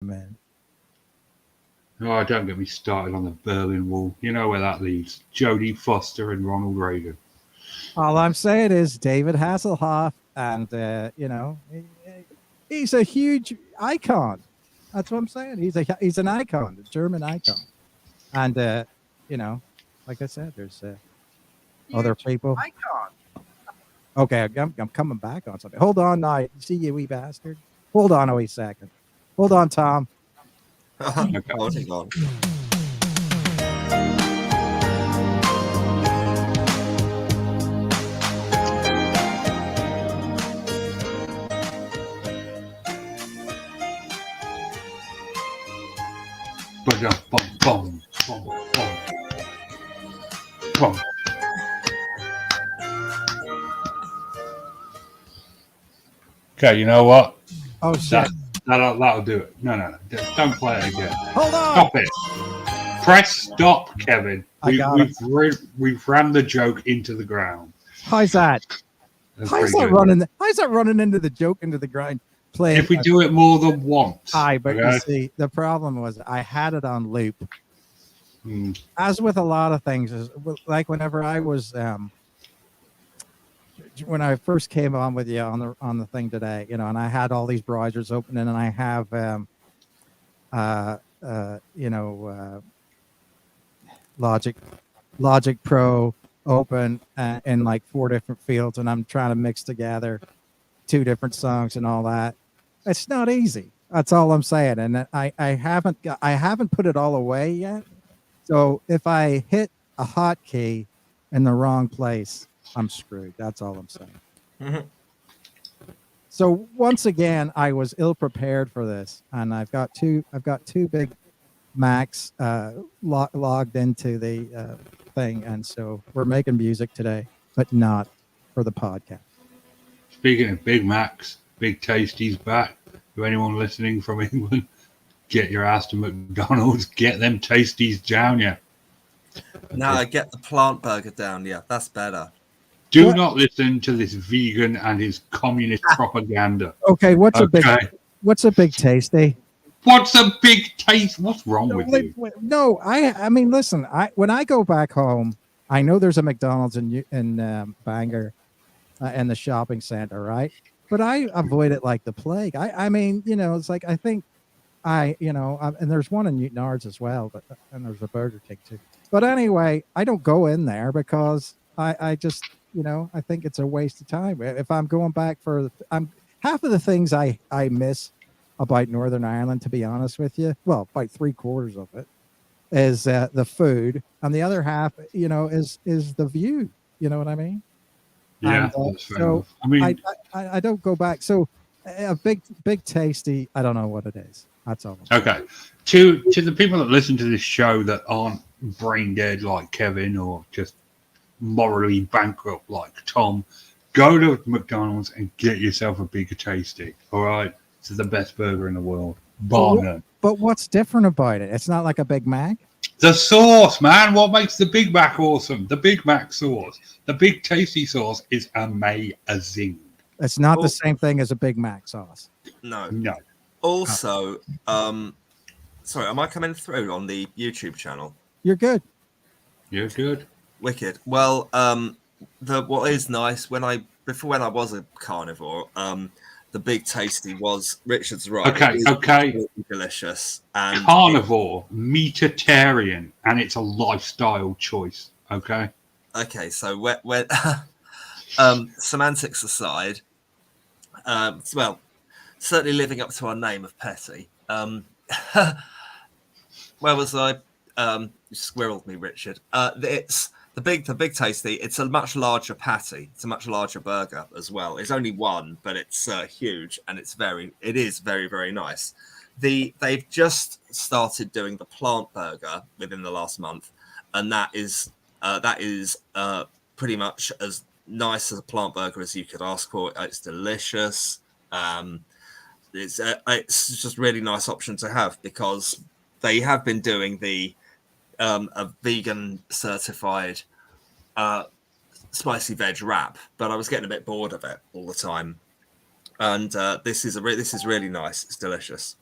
man. Oh, don't get me started on the Berlin Wall. You know where that leads. Jodie Foster and Ronald Reagan. All I'm saying is David Hasselhoff, and he's a huge icon. That's what I'm saying. He's an icon, a German icon, and you know, like I said, there's other Huge people. icon. Okay, I'm coming back on something. Hold on, now. You see, you wee bastard. Hold on a wee second. Hold on, Tom. Okay. Holding on. Bum, bum, bum, bum, bum. Okay, you know what? Oh shit! That'll do it. No. Don't play it again. Hold on. Stop it. Press stop, Kevin. I got it. We've ran the joke into the ground. How's that? That's How's pretty that good. running? How's that running into the joke into the grind? Playing. If we do it more than once. But okay? you see, the problem was I had it on loop. Hmm. As with a lot of things, like whenever I was when I first came on with you on the thing today, and I had all these browsers open, and I have Logic Pro open in like 4 different fields, and I'm trying to mix together 2 different songs and all that. It's not easy. That's all I'm saying, and I haven't put it all away yet. So if I hit a hotkey in the wrong place, I'm screwed. That's all I'm saying. Mhm. So once again, I was ill prepared for this, and I've got two big Macs logged into the thing, and so we're making music today, but not for the podcast. Speaking of Big Macs, Big Tasty's back. To anyone listening from England, get your ass to McDonald's. Get them Tasties down, yeah. Now I get the plant burger down. Yeah, that's better. Do What? not listen to this vegan and his communist propaganda. Okay, what's Okay. a big tasty? What's a big taste? What's wrong with you? No, I mean, listen. When I go back home, I know there's a McDonald's in Bangor, in the shopping center, right? But I avoid it like the plague. I mean, it's like I think and there's one in Newton Ards as well, but and there's a Burger King too. But anyway, I don't go in there because I just I think it's a waste of time. If I'm going back I'm half of the things I miss about Northern Ireland, to be honest with you. Well, about 3/4 of it is the food, and the other half, is the view. You know what I mean? Yeah, And that's fair so enough. I mean, I don't go back. So a big tasty. I don't know what it is. That's all. okay. To the people that listen to this show that aren't brain dead like Kevin or just morally bankrupt like Tom, go to McDonald's and get yourself a Big Tasty. All right, it's the best burger in the world, bar none. But what's different about it? It's not like a Big Mac. The sauce, man. What makes the Big Mac awesome? The Big Mac sauce. The Big Tasty sauce is amazing. It's not the same thing as a Big Mac sauce. No. No. Also, sorry, am I coming through on the YouTube channel? You're good. You're good. Wicked. Well, what is nice before when I was a carnivore, the Big Tasty was Richard's right. Okay, It is okay. absolutely delicious and Carnivore, meatitarian, and it's a lifestyle choice. Okay. okay. So when semantics aside, well, certainly living up to our name of Petty. Where was I? You squirreled me, Richard. It's the Big Tasty. It's a much larger patty. It's a much larger burger as well. It's only one, but it's huge, and it is very, very nice. They've just started doing the plant burger within the last month, and that is pretty much as nice as a plant burger as you could ask for. It's delicious. It's just really nice option to have because they have been doing a vegan certified spicy veg wrap, but I was getting a bit bored of it all the time. And this is really nice. It's delicious.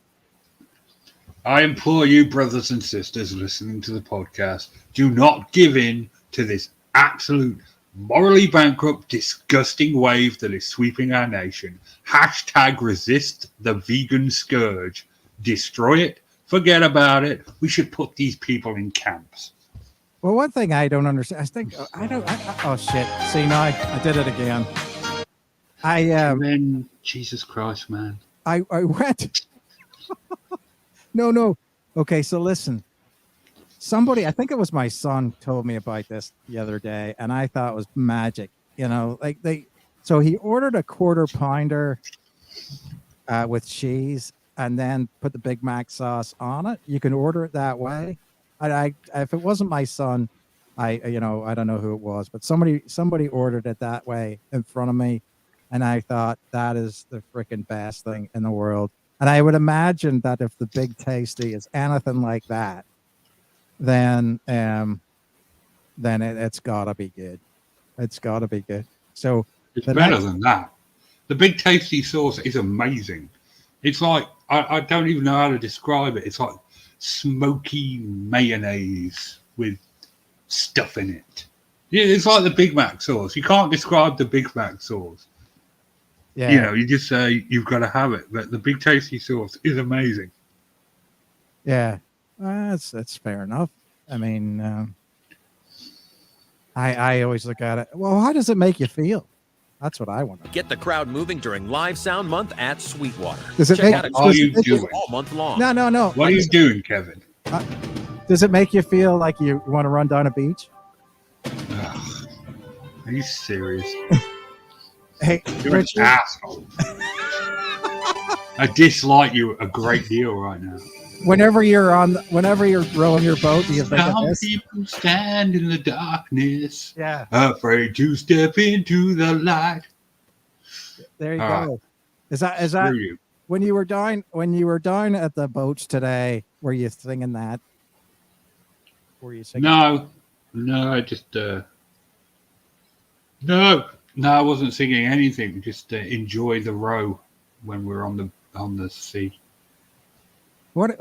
I implore you, brothers and sisters listening to the podcast, do not give in to this absolute morally bankrupt, disgusting wave that is sweeping our nation. Hashtag resist the vegan scourge. Destroy it. Forget about it. We should put these people in camps. Well, one thing I don't understand, I think I don't. Oh shit! See, now I did it again. And then Jesus Christ, man. I went. No. Okay, so listen. Somebody, I think it was my son, told me about this the other day, and I thought it was magic. You know, like so he ordered a quarter pounder with cheese, and then put the Big Mac sauce on it. You can order it that way. I if it wasn't my son, I don't know who it was, but somebody ordered it that way in front of me, and I thought that is the freaking best thing in the world. And I would imagine that if the Big Tasty is anything like that, then it's gotta be good. It's gotta be good. So it's better than that. The Big Tasty sauce is amazing. It's like I don't even know how to describe it. It's like smoky mayonnaise with stuff in it. Yeah, it's like the Big Mac sauce. You can't describe the Big Mac sauce. Yeah. You know, you just say you've got to have it. But the Big Tasty sauce is amazing. Yeah, that's fair enough. I mean, I always look at it. Well, how does it make you feel? That's what I want to know. Get the crowd moving during Live Sound Month at Sweetwater. Does it Check make- out What are you exclusive doing? all month long. No. What are you doing, Kevin? Does it make you feel like you want to run down a beach? Ugh, are you serious? Hey, You're an Richard, asshole. I dislike you a great deal right now. whenever you're rowing your boat, do you think of Some this? people stand in the darkness, Yeah, afraid to step into the light. there you All go. Is that Screw you. when you were down at the boats today? Were you singing that? Were you singing? No, I just no, I wasn't singing anything. Just enjoy the row when we're on the sea. What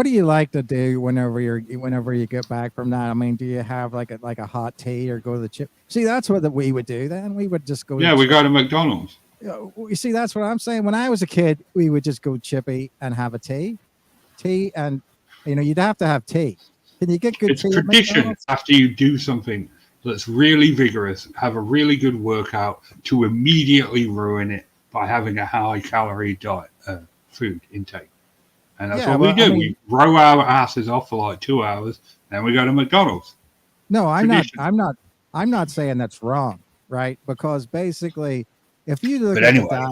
do you like to do whenever you get back from that? I mean, do you have like a hot tea or go to the chip? See, that's what we would do then. We would just go. Yeah, we go to McDonald's. You see, that's what I'm saying. When I was a kid, we would just go chippy and have a tea, and you'd have to have tea. Can you get good It's tea? at tradition McDonald's? after you do something that's really vigorous, have a really good workout, to immediately ruin it by having a high calorie diet food intake. And that's Yeah, what we well, do. I mean- We row our asses off for like 2 hours, then we go to McDonald's. No, Tradition. I'm not saying that's wrong, right? Because basically, if you look But at anyway.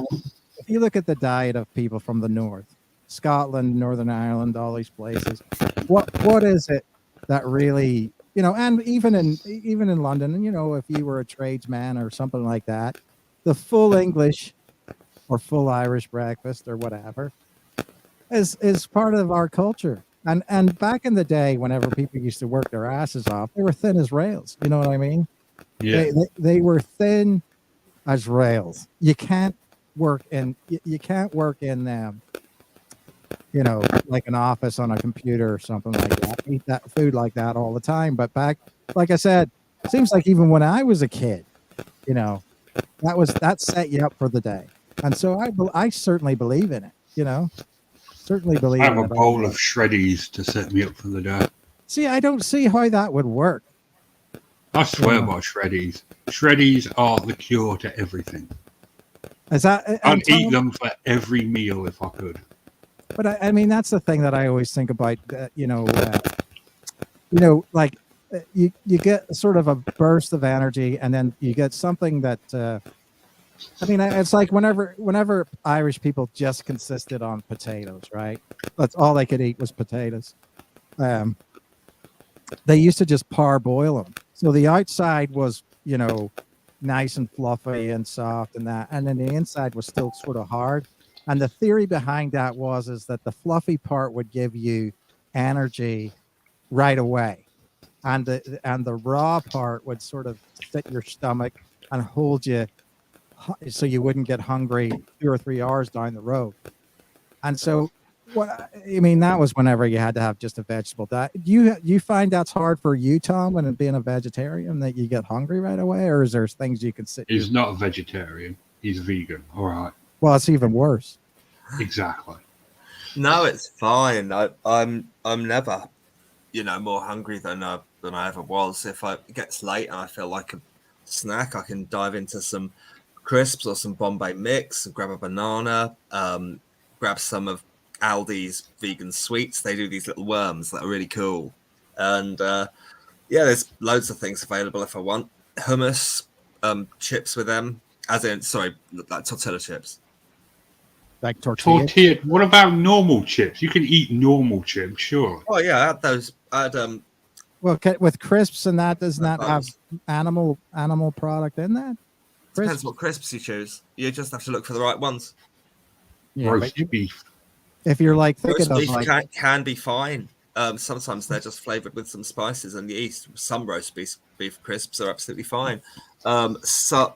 if you look at the diet of people from the north, Scotland, Northern Ireland, all these places, what is it that really, and even in London, and if you were a tradesman or something like that, the full English or full Irish breakfast or whatever is part of our culture. And back in the day, whenever people used to work their asses off, they were thin as rails. You know what I mean? Yeah. They were thin as rails. You can't work in like an office on a computer or something like that. Eat that food like that all the time. But back, like I said, seems like even when I was a kid, that set you up for the day. And so I certainly believe in it. Certainly believe I have in a it. bowl of shreddies to set me up for the day. See, I don't see how that would work. I swear Yeah. by shreddies. Shreddies are the cure to everything. Is that? I'd and Tom- eat them for every meal if I could. But I mean, that's the thing that I always think about. Like you get sort of a burst of energy, and then you get something that. I mean, it's like whenever Irish people just consisted on potatoes, right? That's all they could eat was potatoes. They used to just parboil them, so the outside was nice and fluffy and soft and that, and then the inside was still sort of hard. And the theory behind that is that the fluffy part would give you energy right away, and the raw part would sort of sit your stomach and hold you, so you wouldn't get hungry 2 or 3 hours down the road. And so What I mean, that was whenever you had to have just a vegetable diet. You find that's hard for you, Tom, when being a vegetarian, that you get hungry right away, or is there things you can sit? He's not a vegetarian. He's vegan. All right. Well, it's even worse. Exactly. No, it's fine. I'm never, more hungry than I ever was. If it gets late and I feel like a snack, I can dive into some crisps or some Bombay mix, grab a banana, grab some of Aldi's vegan sweets. They do these little worms that are really cool. And there's loads of things available if I want. Hummus, chips with them, like tortilla chips. Like tortilla. Tortilla. What about normal chips? You can eat normal chips, sure. Oh yeah, I had those. I had Well, with crisps and that, does not have those. animal product in that? Depends what crisps you choose. You just have to look for the right ones. Yeah, Roast but beef. if you're like thinking Roast of beef like, can be fine. Sometimes they're just flavored with some spices and yeast. Some roast beef crisps are absolutely fine. So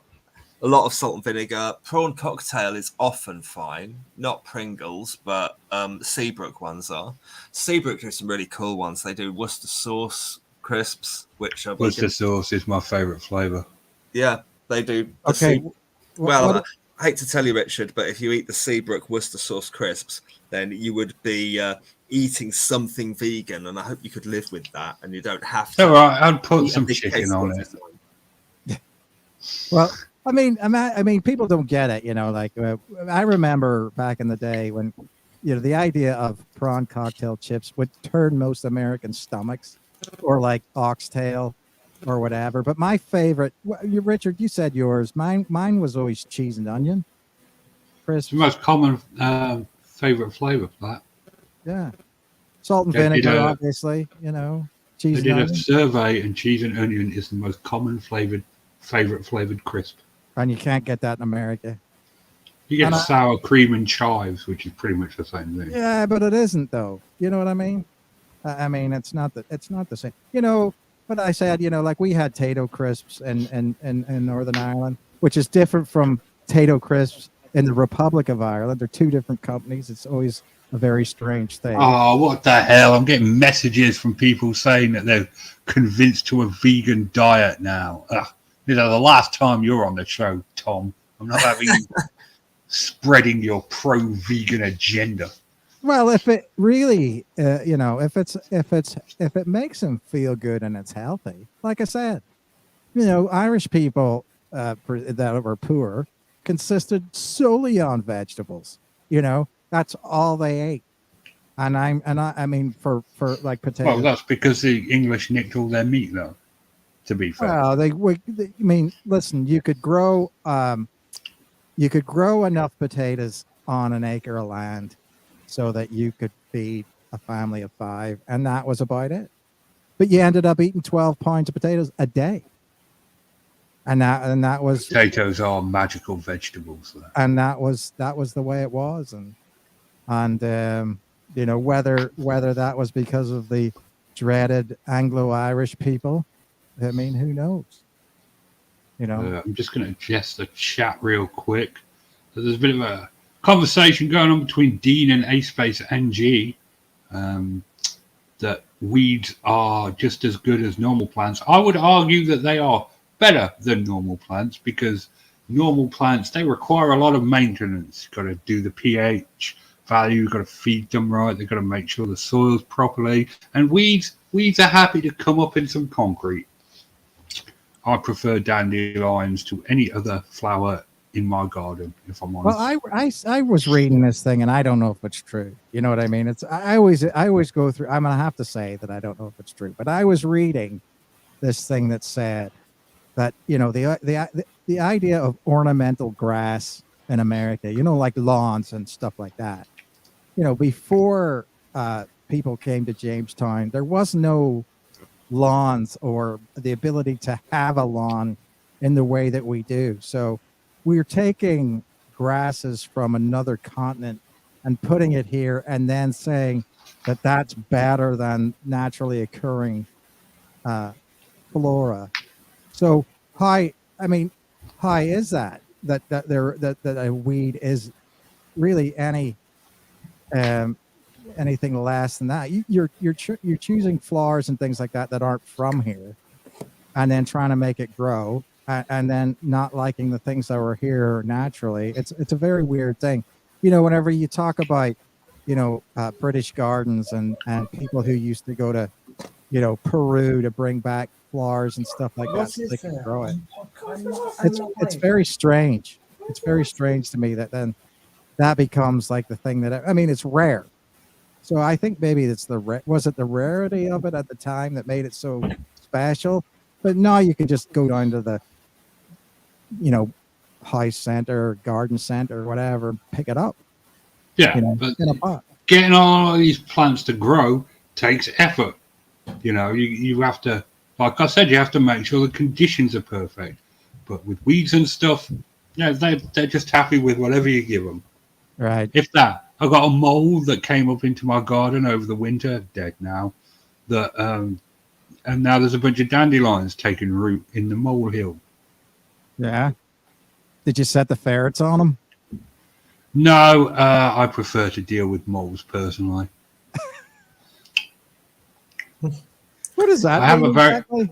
a lot of salt and vinegar. Prawn cocktail is often fine. Not Pringles, but Seabrook ones are. Seabrook do some really cool ones. They do Worcester sauce crisps, which are Worcester sauce is my favourite flavour. Yeah, they do. okay, Well, I hate to tell you, Richard, but if you eat the Seabrook Worcester sauce crisps, then you would be eating something vegan, and I hope you could live with that, and you don't have to. All right, I'd put eat a some big chicken case on all it. the time. well, I mean, people don't get it. Like I remember back in the day when, the idea of prawn cocktail chips would turn most American stomachs, or like oxtail, or whatever. But my favorite, Richard, you said yours. Mine was always cheese and onion. It's Crisp, the most common favourite flavour for that. yeah. Salt and They did vinegar, a- obviously. Cheese They and did a onion, survey, and cheese and onion is the most common favourite flavoured crisp. and you can't get that in America. You get And sour cream and chives, which is pretty much the same thing. Yeah, but it isn't though. You know what I mean? I mean, it's not the same. But I said, like we had Tato crisps in Northern Ireland, which is different from Tato crisps in the Republic of Ireland. They're two different companies. It's always a very strange thing. Oh, what the hell? I'm getting messages from people saying that they're convinced to a vegan diet now. Ugh. The last time you're on the show, Tom, I'm not having you spreading your pro-vegan agenda. Well, if it really, if it makes them feel good and it's healthy, like I said, Irish people that were poor consisted solely on vegetables. That's all they ate. I mean, for like potatoes. Well, that's because the English nicked all their meat, though. To be fair, Well, I mean, listen, you could grow enough potatoes on an acre of land so that you could feed a family of 5, and that was about it. But you ended up eating 12 pounds of potatoes a day, and that was potatoes are magical vegetables. Though. and that was the way it was, and whether that was because of the dreaded Anglo-Irish people, I mean, who knows? I'm just going to adjust the chat real quick. So there's a bit of a conversation going on between Dean and A-Space NG that weeds are just as good as normal plants. I would argue that they are better than normal plants because normal plants, they require a lot of maintenance. You've got to do the pH value, you've got to feed them right, they've got to make sure the soil's properly. And weeds are happy to come up in some concrete. I prefer dandelions to any other flower in my garden, if I'm honest. Well, I was reading this thing, and I don't know if it's true. You know what I mean? I always go through. I'm gonna have to say that I don't know if it's true, but I was reading this thing that said that the idea of ornamental grass in America, like lawns and stuff like that. Before people came to Jamestown, there was no lawns or the ability to have a lawn in the way that we do. So we're taking grasses from another continent and putting it here and then saying that that's better than naturally occurring flora. So how is that a weed is really any anything less than that. You're choosing flowers and things like that aren't from here, and then trying to make it grow, and then not liking the things that were here naturally. It's a very weird thing. Whenever you talk about, British gardens and people who used to go to, Peru to bring back flowers and stuff like that so they could grow it. It's very strange. It's very strange to me that then that becomes like the thing that, I mean, it's rare. So I think maybe it's was it the rarity of it at the time that made it so special? But now you can just go down to the, high center, or garden center, or whatever, and pick it up. Yeah, but in a pot. getting all of these plants to grow takes effort. You have to, like I said, you have to make sure the conditions are perfect. But with weeds and stuff, they're just happy with whatever you give them. Right. If that, I got a mole that came up into my garden over the winter, dead now. And now there's a bunch of dandelions taking root in the molehill. Yeah. Did you set the ferrets on them? No, I prefer to deal with moles personally. What is that? I have exactly?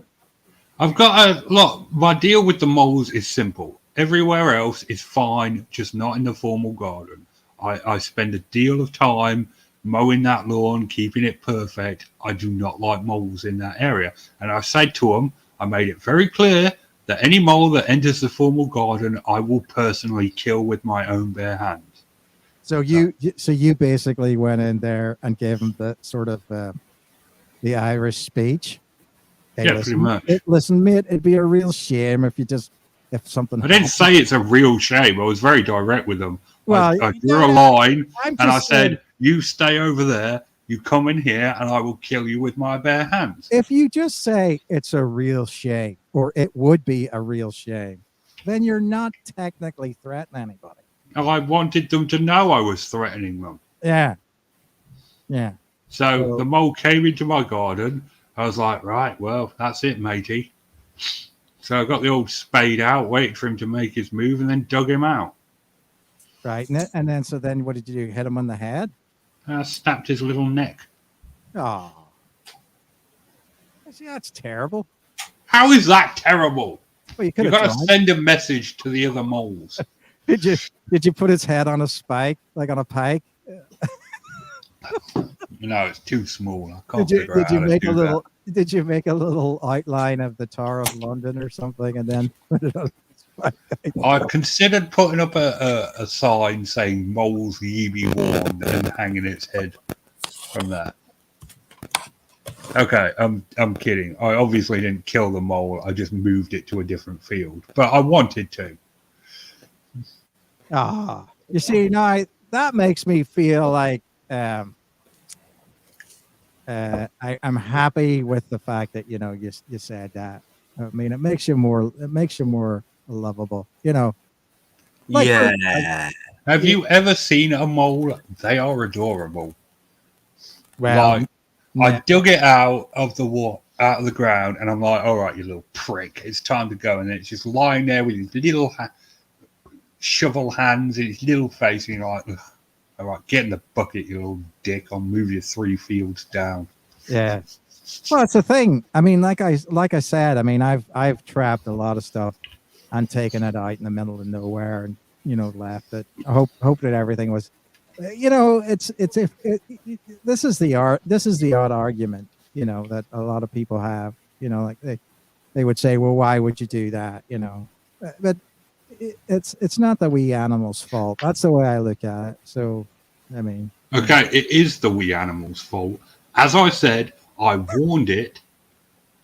I've got a lot. My deal with the moles is simple. Everywhere else is fine, just not in the formal garden. I spend a deal of time mowing that lawn, keeping it perfect. I do not like moles in that area. And I said to them, I made it very clear that any mole that enters the formal garden, I will personally kill with my own bare hands. So you basically went in there and gave them the sort of the Irish speech. Hey, yeah, pretty much. Listen, mate, it'd be a real shame if something. I didn't say it's a real shame. I was very direct with them. Well, I drew a line and I saying, said, "You stay over there. You come in here, and I will kill you with my bare hands." If you just say it's a real shame, or it would be a real shame, then you're not technically threatening anybody. I wanted them to know I was threatening them. Yeah. Yeah. So the mole came into my garden. I was like, right, well, that's it, matey. So I got the old spade out, waited for him to make his move, and then dug him out. Right. And then what did you do? Hit him on the head? I snapped his little neck. Oh. See, that's terrible. How is that terrible? Well, you've got to send a message to the other moles. Did you put his head on a spike, like on a pike? No, it's too small. I can't figure out how to do that. Did you make a little outline of the Tower of London or something, and then put it on? I considered putting up a sign saying "Moles ye be warned" and hanging its head from that. Okay, I'm kidding. I obviously didn't kill the mole. I just moved it to a different field, but I wanted to. You see, now that makes me feel like I'm happy with the fact that you said that. I mean, it makes you more lovable. Like, yeah. Have you ever seen a mole? They are adorable. Well, I dug it out of the ground, and I'm like, all right, you little prick, it's time to go. And then it's just lying there with his little shovel hands in his little face, and you're like, ugh. All right, get in the bucket, you little dick. I'll move you 3 fields down. Yeah. Well, it's the thing. I mean, like I said, I mean, I've trapped a lot of stuff and taken it out in the middle of nowhere and left it. I hope that everything was, this is the odd argument, that a lot of people have, like they would say, well, why would you do that? But it's not the wee animal's fault. That's the way I look at it. So, I mean, okay, it is the wee animal's fault. As I said, I warned it.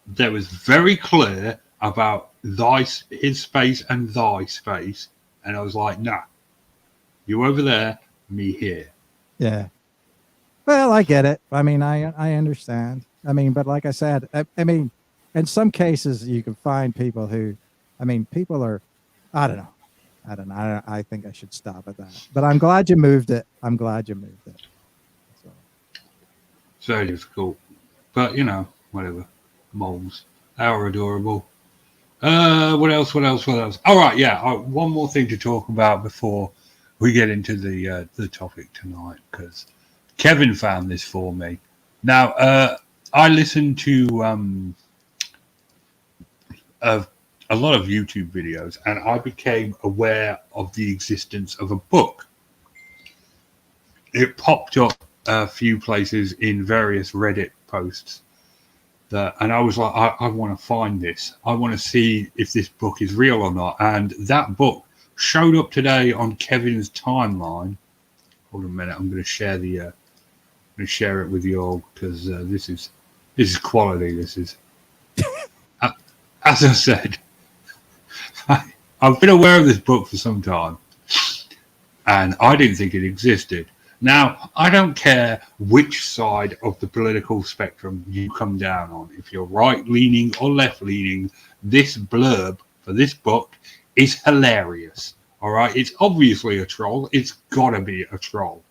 That was very clear about his space and thy space, and I was like, nah, you over there, me here. Yeah. Well, I get it. I mean, I understand. I mean, but like I said, I mean, in some cases you can find people who, I mean, people are, I don't know. I think I should stop at that. But I'm glad you moved it. So difficult. But, whatever. Moles. They are adorable. What else? All right, yeah. One more thing to talk about before we get into the topic tonight, because Kevin found this for me. Now, I listened to a lot of YouTube videos, and I became aware of the existence of a book. It popped up a few places in various Reddit posts. And I was like, I want to find this. I want to see if this book is real or not. And that book showed up today on Kevin's timeline. Hold on a minute. I'm going to share it with you all, because this is quality. This is, as I said, I've been aware of this book for some time, and I didn't think it existed. Now, I don't care which side of the political spectrum you come down on. If you're right-leaning or left-leaning, this blurb for this book is hilarious. All right? It's obviously a troll. It's got to be a troll.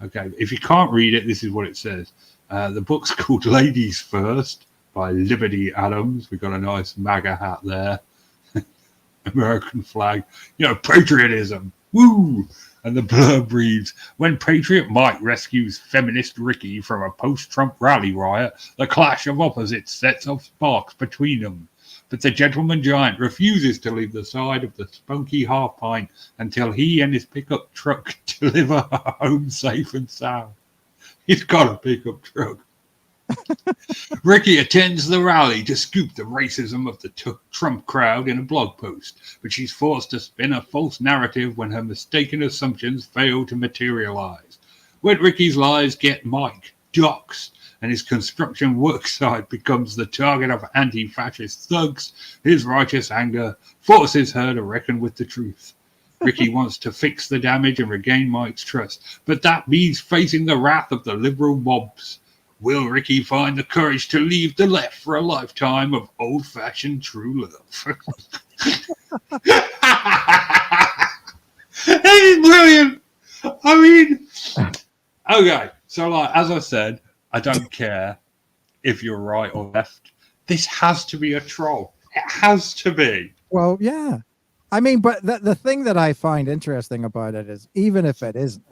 Okay? If you can't read it, this is what it says. The book's called Ladies First by Liberty Adams. We've got a nice MAGA hat there. American flag. Patriotism. Woo! And the blurb reads, when Patriot Mike rescues feminist Ricky from a post-Trump rally riot, the clash of opposites sets off sparks between them. But the gentleman giant refuses to leave the side of the spunky half-pint until he and his pickup truck deliver her home safe and sound. He's got a pickup truck. Ricky attends the rally to scoop the racism of the Trump crowd in a blog post, but she's forced to spin a false narrative when her mistaken assumptions fail to materialize. When Ricky's lies get Mike doxxed and his construction worksite becomes the target of anti-fascist thugs, his righteous anger forces her to reckon with the truth. Ricky wants to fix the damage and regain Mike's trust, but that means facing the wrath of the liberal mobs. Will Ricky find the courage to leave the left for a lifetime of old-fashioned true love? It's brilliant. I mean, okay. So, as I said, I don't care if you're right or left. This has to be a troll. It has to be. Well, yeah. I mean, but the thing that I find interesting about it is, even if it isn't,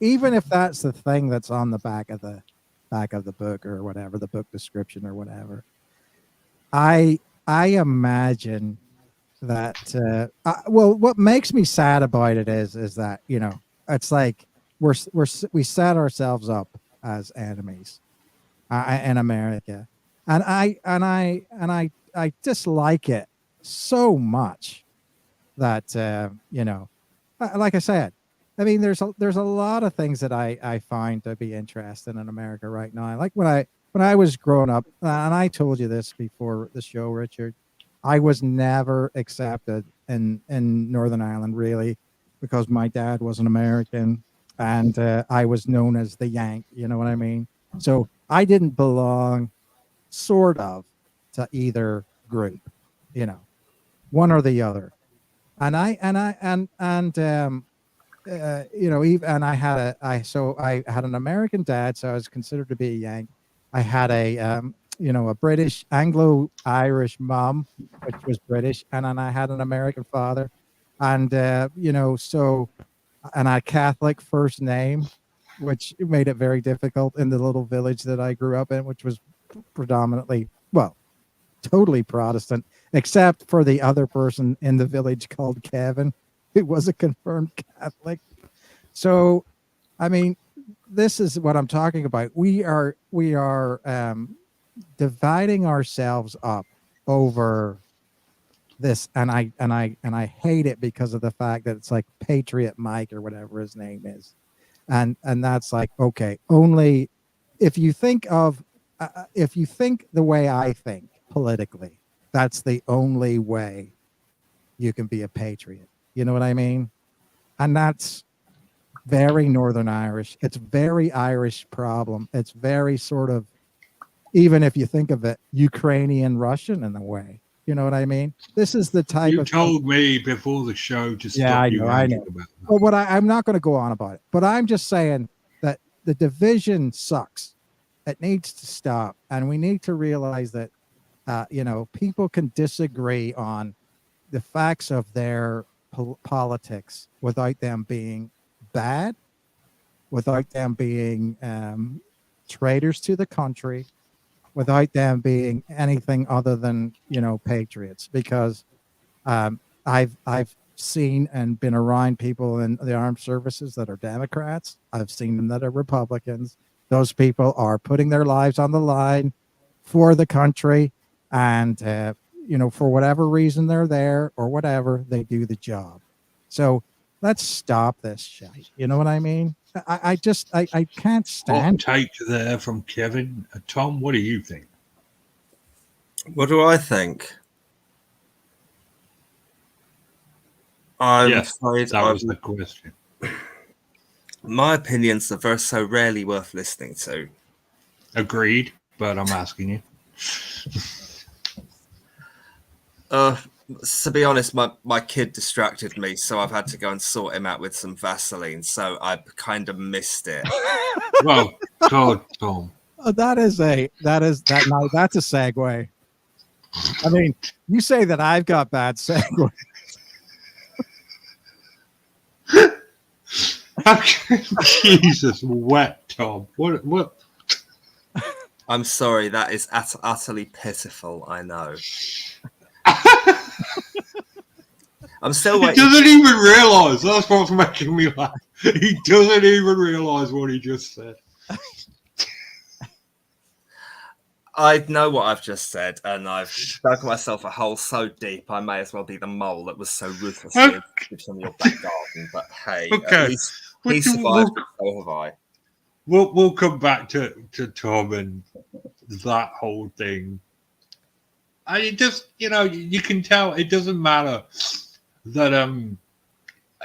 even if that's the thing that's on the back of the book or whatever, the book description or whatever, I imagine that what makes me sad about it is that it's like we set ourselves up as enemies in America, and I dislike it so much that like I said, I mean, there's a lot of things that I find to be interesting in America right now. Like when I was growing up, and I told you this before the show, Richard, I was never accepted in Northern Ireland, really, because my dad was an American and I was known as the Yank. You know what I mean? So I didn't belong, sort of, to either group, one or the other. And I had an American dad, so I was considered to be a Yank. I had a British Anglo-Irish mom, which was British, and then I had an American father, and and a Catholic first name, which made it very difficult in the little village that I grew up in, which was predominantly, well, totally Protestant, except for the other person in the village called Kevin, who was a confirmed Catholic. So, I mean, this is what I'm talking about. We are dividing ourselves up over this, and I hate it because of the fact that it's like Patriot Mike or whatever his name is, and that's like, okay, only if you think the way I think politically, that's the only way you can be a patriot. You know what I mean? And that's very Northern Irish. It's very Irish problem. It's very sort of, even if you think of it, Ukrainian Russian in a way. You know what I mean? This is the type You of told me before the show to stop I you know. ranting about that. But I'm not going to go on about it. But I'm just saying that the division sucks. It needs to stop, and we need to realize that people can disagree on the facts of their politics without them being bad. without them being traitors to the country, without them being anything other than, patriots. Because I've seen and been around people in the armed services that are Democrats. I've seen them that are Republicans. Those people are putting their lives on the line for the country, and for whatever reason they're there or whatever, they do the job. So let's stop this shit. You know what I mean? I can't Hot stand. take there from Kevin. Tom, what do you think? What do I think? I'm Yes, afraid that was the question. my opinions are so rarely worth listening to. Agreed, but I'm asking you. To be honest, my kid distracted me, so I've had to go and sort him out with some Vaseline. So I kind of missed it. Well, God, Tom. Oh, that's a segue. I mean, you say that I've got bad segue. Jesus, wet Tom. What? I'm sorry, that is utterly pitiful. I know. I'm still He waiting. doesn't even realise. That's what's making me laugh. He doesn't even realise what he just said. I know what I've just said, and I've dug myself a hole so deep I may as well be the mole that was so ruthlessly attacked from your back garden. But hey, Okay. at least he survived, so have I. We'll come back to Tom and that whole thing. And it just, you can tell it doesn't matter that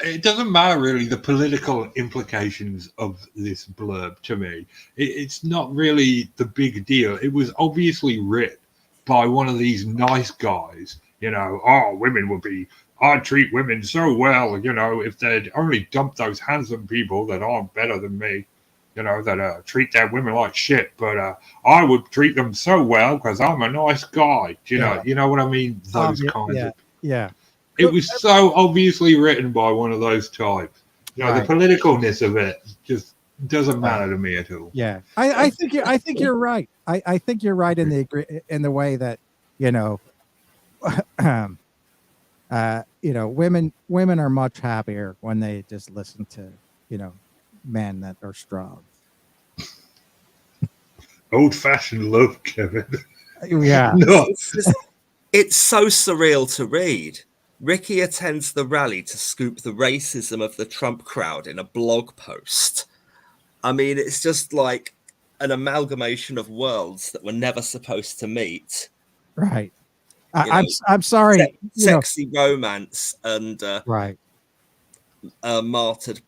it doesn't matter really the political implications of this blurb to me. It's not really the big deal. It was obviously written by one of these nice guys, I'd treat women so well, if they'd only dump those handsome people that aren't better than me, that treat their women like shit, but I would treat them so well because I'm a nice guy. You know what I mean? Those kinds of. Yeah. It was so obviously written by one of those types. Right. The politicalness of it just doesn't matter to me at all. Yeah, I think you're right. I think you're right in the way that women are much happier when they just listen to men that are strong. Old-fashioned love, Kevin. Yeah. No. It's so surreal to read. Ricky attends the rally to scoop the racism of the Trump crowd in a blog post. I mean, it's just like an amalgamation of worlds that were never supposed to meet. Right. I'm sorry. Sexy romance and right. Martyrdom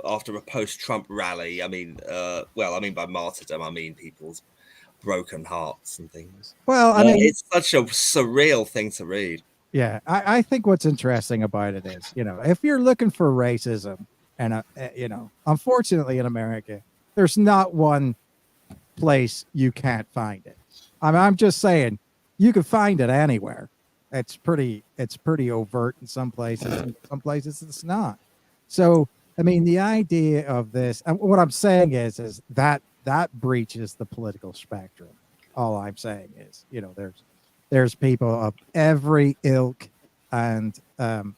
after a post-Trump rally. I mean, by martyrdom, I mean people's broken hearts and things. Well, I mean, it's such a surreal thing to read. Yeah, I think what's interesting about it is, if you're looking for racism, and unfortunately in America, there's not one place you can't find it. I'm just saying, you can find it anywhere. It's pretty overt in some places, and some places it's not. So, I mean, the idea of this, and what I'm saying is that breaches the political spectrum. All I'm saying is, there's people of every ilk and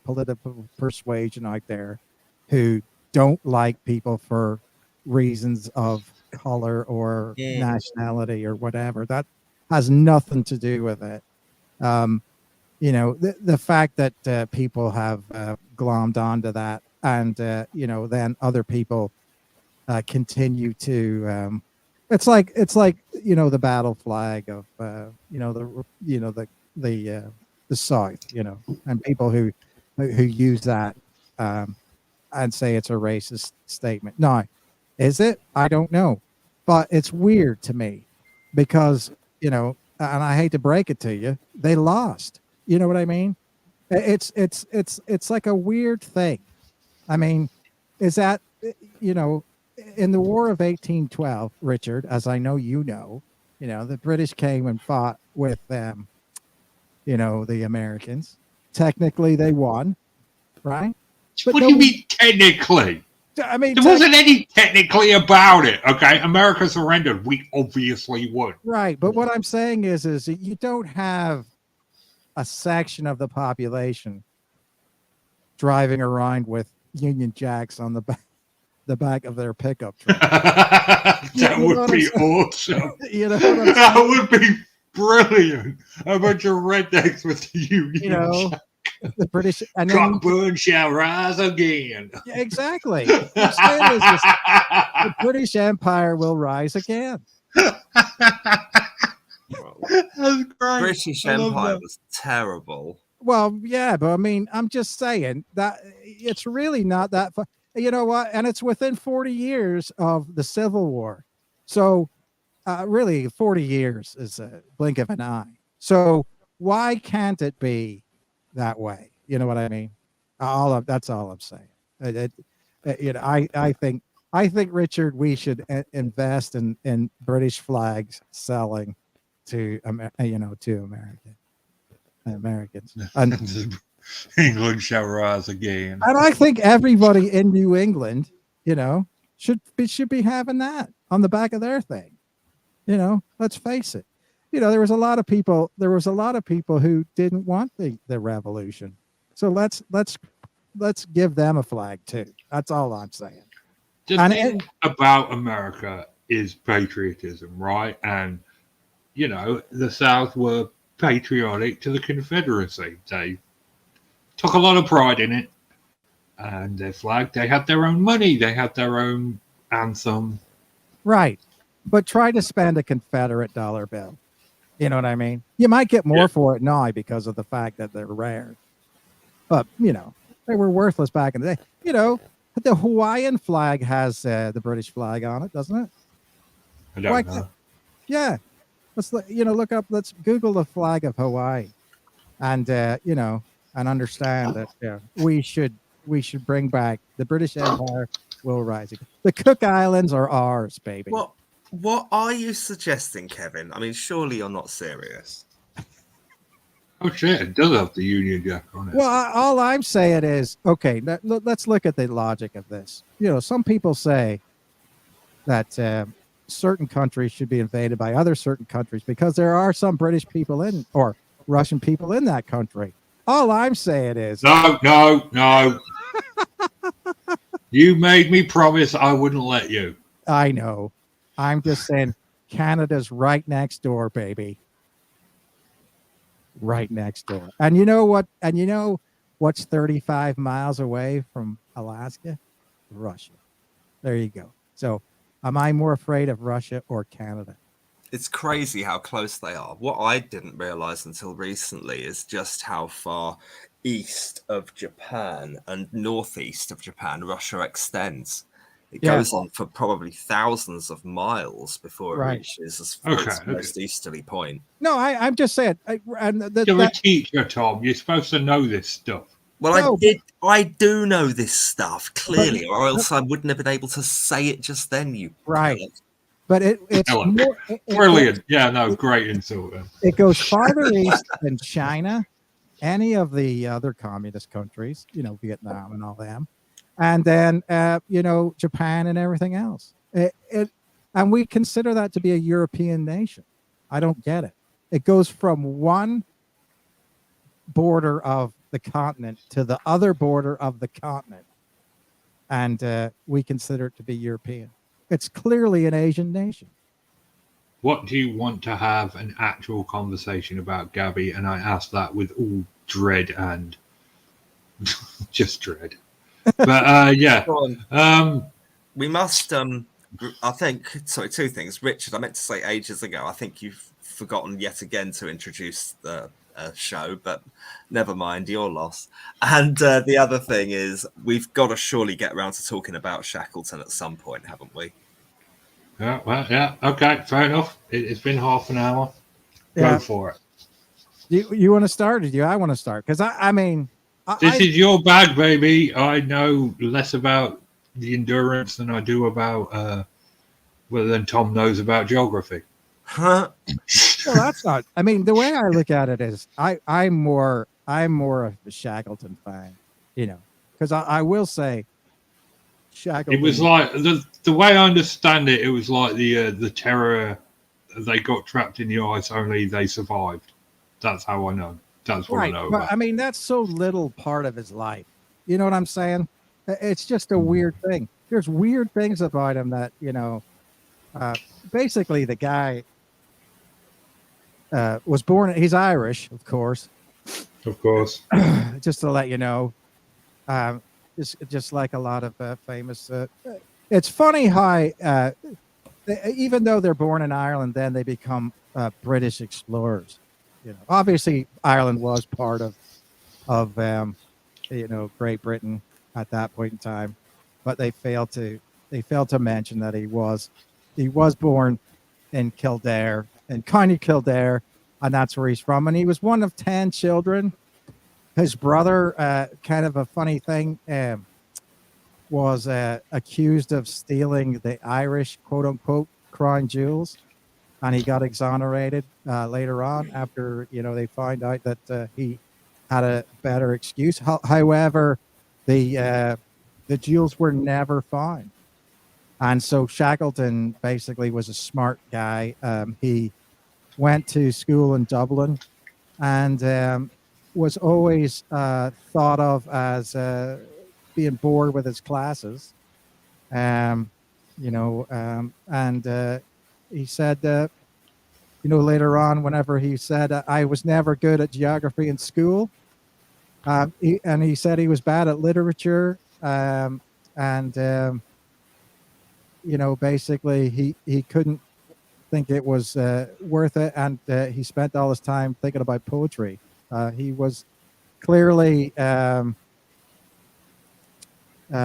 political persuasion out there who don't like people for reasons of color or nationality or whatever. That has nothing to do with it. The fact that people have glommed onto that, and then other people continue to. It's like the battle flag of the South, and people who use that and say it's a racist statement. No, is it? I don't know, but it's weird to me because and I hate to break it to you, they lost. You know what I mean? It's like a weird thing. I mean, is that in the War of 1812, Richard, as I know the British came and fought with them, the Americans. Technically, they won, right? What do you mean technically? I mean, There wasn't any technically about it. Okay, America surrendered. We obviously would. right. But what I'm saying is that you don't have a section of the population driving around with Union Jacks on the back of their pickup truck. That You know would what I'm be saying? awesome. You know what I'm That saying? would be brilliant. A bunch of rednecks with the Union You know, Jack. the British, and then Cockburn shall rise again. yeah, exactly. What I'm saying is this, the British Empire will rise again. Well, That's great. British I love Empire that. was terrible. Well, yeah, but I mean, I'm just saying that it's really not that far. You know what? And it's within 40 years of the Civil War. So, really, 40 years is a blink of an eye. So, why can't it be that way? You know what I mean? That's all I'm saying. You know, I think Richard, we should invest in British flags selling to to Americans. England shall rise again. And I think everybody in New England, should be having that on the back of their thing. Let's face it. There was a lot of people who didn't want the revolution. So let's give them a flag too. That's all I'm saying. The And thing about America is patriotism, right? And the South were patriotic to the Confederacy. They took a lot of pride in it. And their flag, they had their own money, they had their own anthem. Right. But try to spend a Confederate dollar bill. You know what I mean? You might get more for it now because of the fact that they're rare. But, they were worthless back in the day. The Hawaiian flag has the British flag on it, doesn't it? I don't know. Yeah. Look up, let's Google the flag of Hawaii and, and understand that we should bring back the British Empire will rise again. The Cook Islands are ours, baby. What are you suggesting, Kevin? I mean, surely you're not serious. Oh shit! It does have the Union Jack on it. Well, all I'm saying is, okay, let's look at the logic of this. Some people say that certain countries should be invaded by other certain countries because there are some British people or Russian people in that country. All I'm saying is, no. You made me promise I wouldn't let you. I know. I'm just saying Canada's right next door, baby. Right next door. And you know what? And you know what's 35 miles away from Alaska? Russia. There you go. So am I more afraid of Russia or Canada? It's crazy how close they are. What I didn't realize until recently is just how far east of Japan and northeast of Japan Russia extends. It goes on for probably thousands of miles before it reaches its most easterly point. No, I'm just saying. You're a teacher, Tom. You're supposed to know this stuff. Well, I do know this stuff clearly, or else I wouldn't have been able to say it just then. You right. But it's more, brilliant. Great insult. It goes farther east than China, any of the other communist countries, Vietnam and all them, and then Japan and everything else. And we consider that to be a European nation. I don't get it. It goes from one border of the continent to the other border of the continent, and we consider it to be European. It's clearly an Asian nation. What do you want to have an actual conversation about, Gabby? And I ask that with all dread and just dread. But we must. I think. Sorry, two things, Richard. I meant to say ages ago. I think you've forgotten yet again to introduce the show, but never mind, your loss. And the other thing is, we've got to surely get around to talking about Shackleton at some point, haven't we? Okay, fair enough. It's been half an hour. Go for it. You want to start, or do I want to start? Because I mean, this is your bag, baby. I know less about the endurance than I do about than Tom knows about geography. Huh? Well, that's not. I mean, the way I look at it is, I'm more of a Shackleton fan, because I will say, Shackleton. It was like the way I understand it. It was like the terror. They got trapped in the ice. Only they survived. That's how I know. That's what I Right. know But about. I mean, that's so little part of his life. You know what I'm saying? It's just a weird thing. There's weird things about him that, uh, basically the guy was born, he's Irish, of course, Of course. just to let you know. Um, just like a lot of famous. It's funny how, even though they're born in Ireland, then they become British explorers. Obviously, Ireland was part of Great Britain at that point in time, but they failed to mention that he was born in Kildare, in County Kildare, and that's where he's from. And he was one of 10 children. His brother, kind of a funny thing, was accused of stealing the Irish quote unquote crown jewels, and he got exonerated later on after they find out that he had a better excuse. However, the jewels were never found, and so Shackleton basically was a smart guy. He went to school in Dublin and was always thought of as being bored with his classes. And he said, later on, whenever he said, I was never good at geography in school. He said he was bad at literature. And, basically he couldn't think it was worth it. And he spent all his time thinking about poetry. He was clearly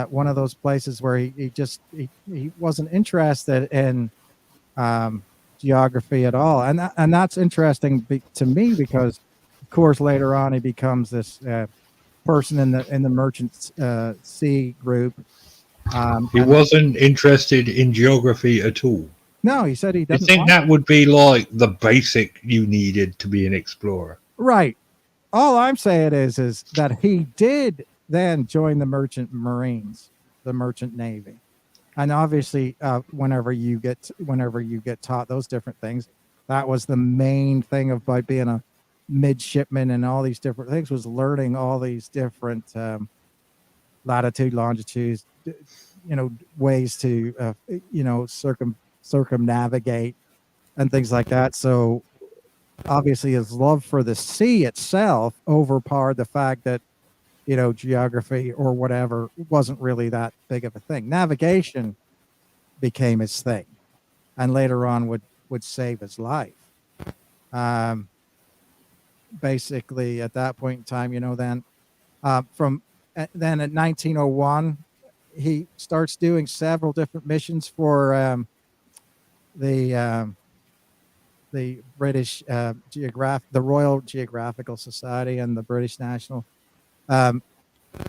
one of those places where he wasn't interested in geography at all, and that's interesting to me because, of course, later on he becomes this person in the merchant sea group. He And wasn't interested in geography at all. no, he said he I doesn't. think that would be like the basic you needed to be an explorer. Right. All I'm saying is that he did then join the merchant marines, the merchant navy. And obviously, whenever you get taught those different things, that was the main thing about being a midshipman and all these different things, was learning all these different latitude, longitudes, ways to circumnavigate and things like that. So obviously, his love for the sea itself overpowered the fact that geography or whatever wasn't really that big of a thing. Navigation became his thing, and later on would save his life. Um, Basically, at that point in time, then then at 1901, he starts doing several different missions for the British the Royal Geographical Society and the British National um,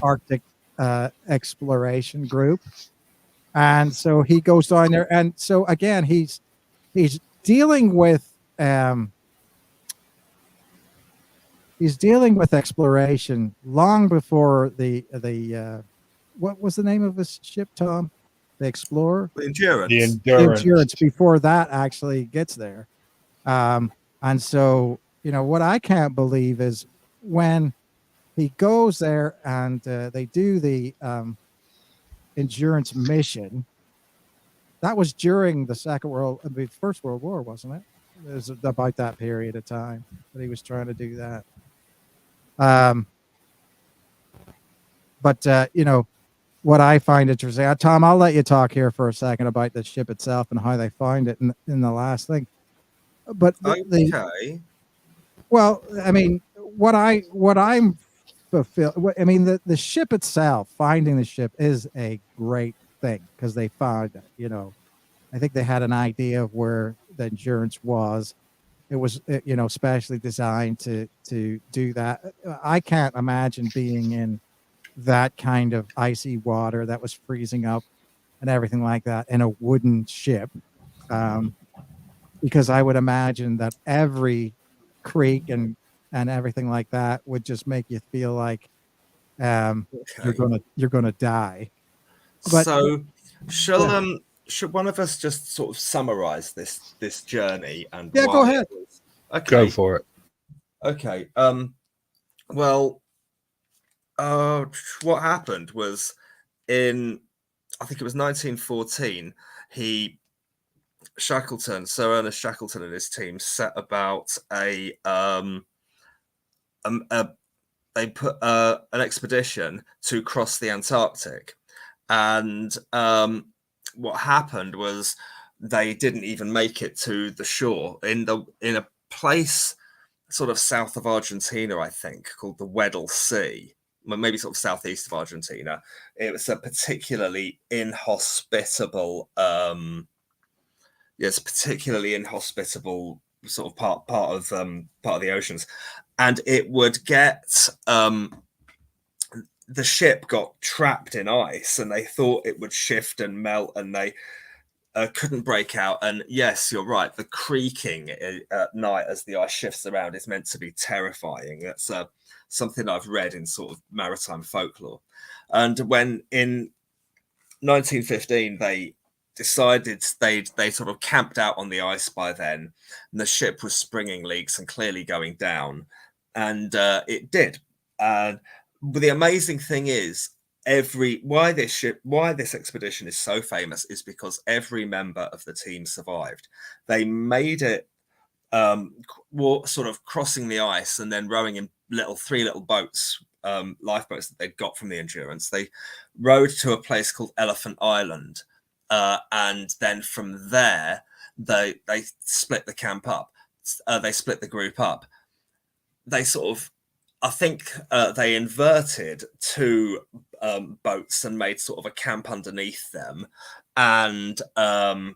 Arctic Exploration Group. And so he goes down there, and so again, he's dealing with exploration long before the what was the name of his ship, Tom? The Explorer, The endurance. The the endurance. Endurance. Before that actually gets there, and so what I can't believe is when he goes there and they do the Endurance mission. That was during the First World War, wasn't it? It was about that period of time that he was trying to do that. But what I find interesting, Tom, I'll let you talk here for a second about the ship itself and how they find it in the last thing. But Okay. well, I mean, what I'm fulfilled. I mean, the ship itself, finding the ship is a great thing because they found it. I think they had an idea of where the Endurance was. It was, specially designed to do that. I can't imagine being in that kind of icy water that was freezing up and everything like that in a wooden ship, because I would imagine that every creak and everything like that would just make you feel like you're Okay. gonna die. But So, should one of us just sort of summarize this journey and yeah, go why ahead. it was? Okay. Go for it. Okay. Well, what happened was in, I think it was 1914, Sir Ernest Shackleton and his team set about they put an expedition to cross the Antarctic, and what happened was they didn't even make it to the shore in a place sort of south of Argentina, I think, called the Weddell Sea. Well, maybe sort of southeast of Argentina. It was a particularly inhospitable, particularly inhospitable sort of part of the oceans, and it would get the ship got trapped in ice, and they thought it would shift and melt, and they couldn't break out. And yes, you're right. The creaking at night as the ice shifts around is meant to be terrifying. That's something I've read in sort of maritime folklore. And when in 1915 they decided they sort of camped out on the ice by then, and the ship was springing leaks and clearly going down, and it did. And but the amazing thing is, why this expedition is so famous is because every member of the team survived. They made it sort of crossing the ice and then rowing in three little boats, lifeboats that they'd got from the Endurance. They rowed to a place called Elephant Island, and then from there they split the camp up. They split the group up. They sort of, I think they inverted two boats and made sort of a camp underneath them. And I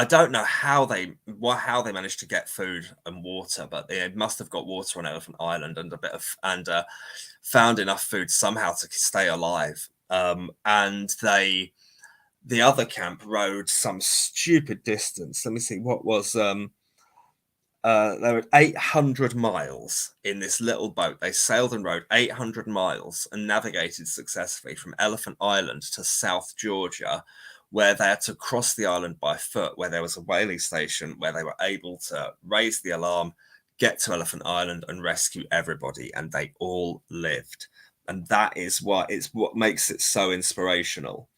don't know how they managed to get food and water, but they must have got water on Elephant Island and found enough food somehow to stay alive. And the other camp rowed some stupid distance. Let me see, what was there were 800 miles in this little boat. They sailed and rowed 800 miles and navigated successfully from Elephant Island to South Georgia, where they had to cross the island by foot, where there was a whaling station where they were able to raise the alarm, get to Elephant Island and rescue everybody. And they all lived. And that is what makes it so inspirational.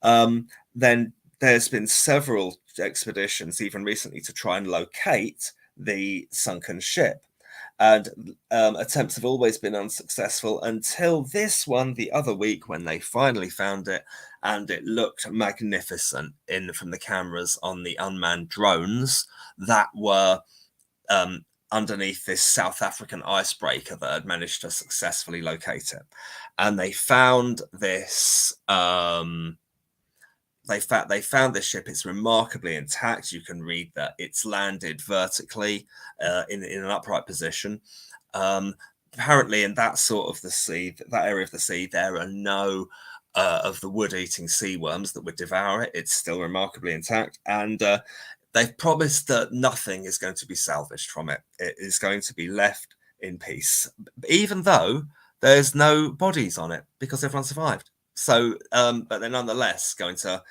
Then there's been several expeditions, even recently, to try and locate the sunken ship, and attempts have always been unsuccessful until this one the other week, when they finally found it, and it looked magnificent from the cameras on the unmanned drones that were underneath this South African icebreaker that had managed to successfully locate it. And they found this they found this ship. It's remarkably intact. You can read that it's landed vertically in an upright position. Apparently, in that area of the sea, there are no of the wood-eating sea worms that would devour it. It's still remarkably intact, and they've promised that nothing is going to be salvaged from it. It is going to be left in peace, even though there's no bodies on it, because everyone survived. So, but they're nonetheless the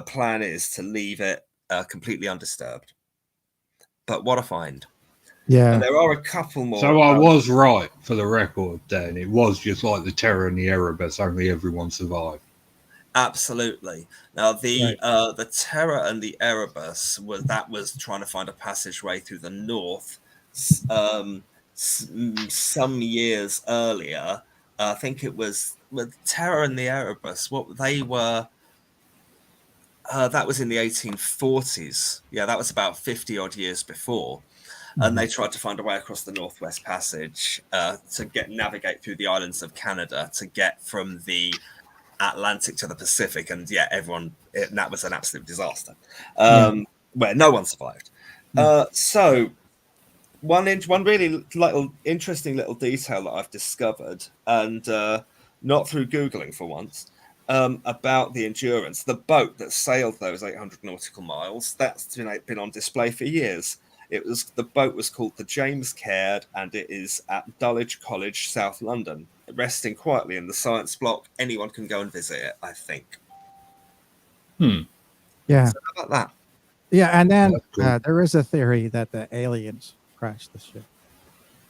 plan is to leave it completely undisturbed. But what a find. Yeah. And there are a couple more. So I was right, for the record, then. It was just like the Terror and the Erebus, only everyone survived. Absolutely. Now, the Terror and the Erebus was trying to find a passageway through the north some years earlier. I think it was with Terror and the Erebus. What they were, that was in the 1840s. Yeah, that was about 50 odd years before. And they tried to find a way across the Northwest Passage to navigate through the islands of Canada to get from the Atlantic to the Pacific. And yeah, that was an absolute disaster, where no one survived. So one really interesting little detail that I've discovered, and not through Googling for once, about the Endurance, the boat that sailed those 800 nautical miles, that's been on display for years. The boat was called the James Caird, and it is at Dulwich College, South London. resting quietly in the science block. Anyone can go and visit it, I think. Yeah. So how about that? Yeah, and then That's cool. there is a theory that the aliens crashed the ship.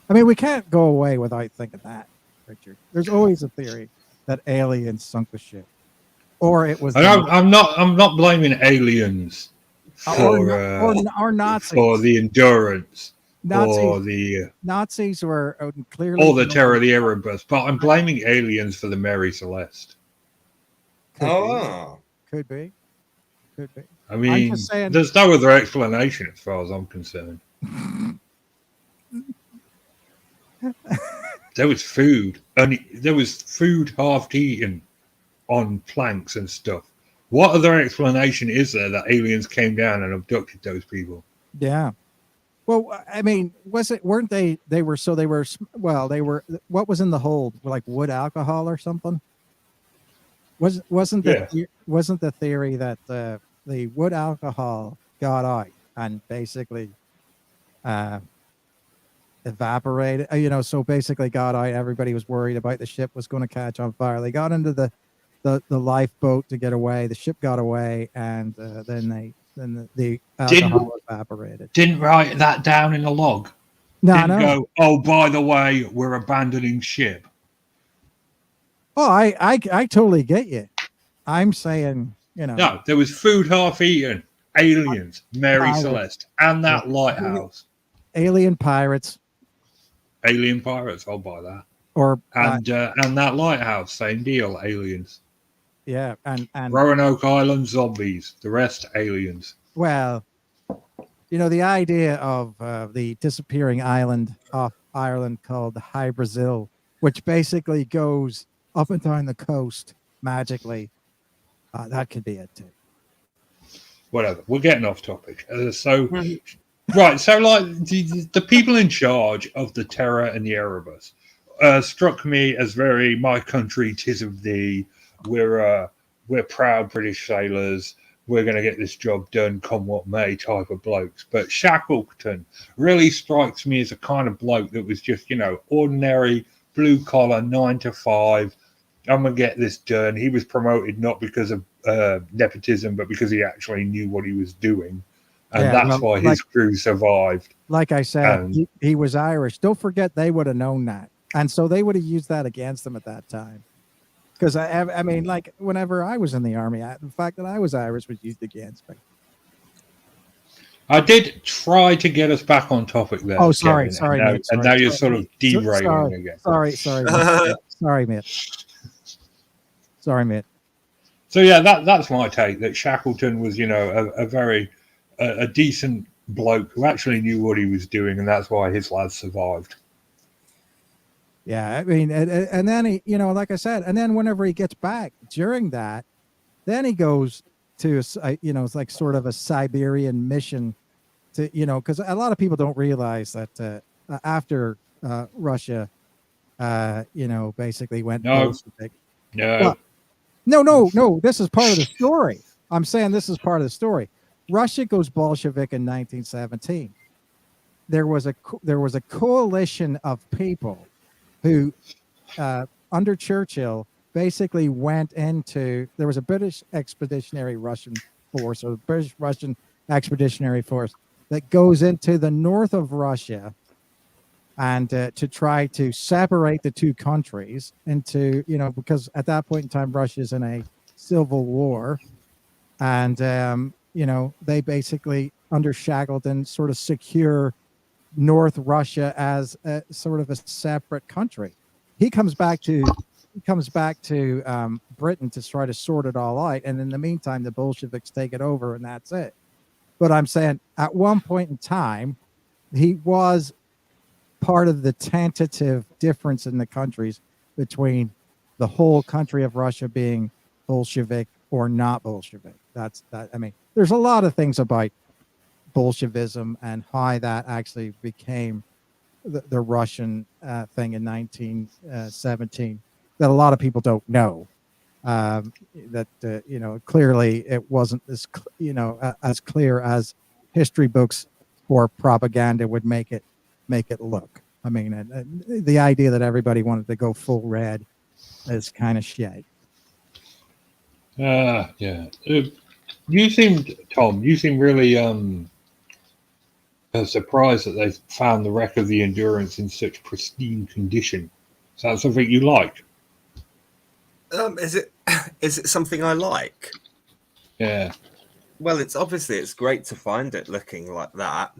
I mean, we can't go away without thinking that, Richard. There's always a theory that aliens sunk the ship, or it was I'm not blaming aliens or for Nazis. the endurance Nazis or the Nazis were clearly terror of known. the Erebus, but I'm blaming aliens for the Mary Celeste. Could Oh, be, could be. I I'm just mean, saying. there's no other explanation as far as I'm concerned. There was food, and there was food half eaten on planks and stuff. What other explanation is there that aliens came down and abducted those people? Yeah. Well, I mean, weren't they? They were. So they were. Well, they were. What was in the hold? Like wood alcohol or something? Wasn't Yeah. the theory that the wood alcohol got out and basically uh, evaporated? So basically got out. Everybody was worried about the ship was going to catch on fire. They got into the lifeboat to get away. The ship got away, and then the alcohol evaporated. Didn't write that down in a log. Didn't go, oh, by the way, we're abandoning ship. Oh, I totally get you. I'm saying, No, there was food half eaten, aliens, Mary Celeste, and that lighthouse. Alien pirates. Alien pirates, I'll buy that. Or and that lighthouse, same deal, aliens. Yeah, and Roanoke Island zombies, the rest aliens. Well, the idea of the disappearing island off Ireland called the High Brazil, which basically goes up and down the coast magically, that could be it too. Whatever, we're getting off topic. Right, so like the people in charge of the Terror and the Erebus struck me as very my country, 'tis of thee. We're proud British sailors. We're going to get this job done, come what may, type of blokes. But Shackleton really strikes me as a kind of bloke that was just, ordinary, blue collar, 9 to 5. I'm going to get this done. He was promoted not because of nepotism, but because he actually knew what he was doing. And that's why his crew survived. Like I said, he was Irish. Don't forget, they would have known that. And so they would have used that against him at that time. Because I mean, like whenever I was in the army, the fact that I was Irish was used against me. I did try to get us back on topic there. Oh, sorry. And now you're sort of derailing again. Sorry, mate. Sorry, mate. So yeah, that's my take. That Shackleton was, a very a decent bloke who actually knew what he was doing, and that's why his lads survived. Yeah, I mean, and then he, like I said, and then whenever he gets back during that, then he goes to, it's like sort of a Siberian mission to, because a lot of people don't realize that after Russia, basically went Bolshevik. No. No. This is part of the story. I'm saying this is part of the story. Russia goes Bolshevik in 1917. There was a coalition of people who, under Churchill, basically went into. There was a British Expeditionary Russian Force, or British Russian Expeditionary Force, that goes into the north of Russia, and to try to separate the two countries into, because at that point in time, Russia's in a civil war, and they basically under Shackleton sort of secure North Russia as a sort of a separate country. He comes back to Britain to try to sort it all out, and in the meantime, the Bolsheviks take it over, and that's it. But I'm saying at one point in time, he was part of the tentative difference in the countries between the whole country of Russia being Bolshevik or not Bolshevik. That's that. I mean, there's a lot of things about Bolshevism and how that actually became the Russian thing in 1917 that a lot of people don't know. Clearly it wasn't as clear as history books or propaganda would make it look. I mean, the idea that everybody wanted to go full red is kind of shit. Yeah. Tom, you seem really surprised that they found the wreck of the Endurance in such pristine condition. Is that something you like? Is it is it something I like? Yeah. Well, it's great to find it looking like that.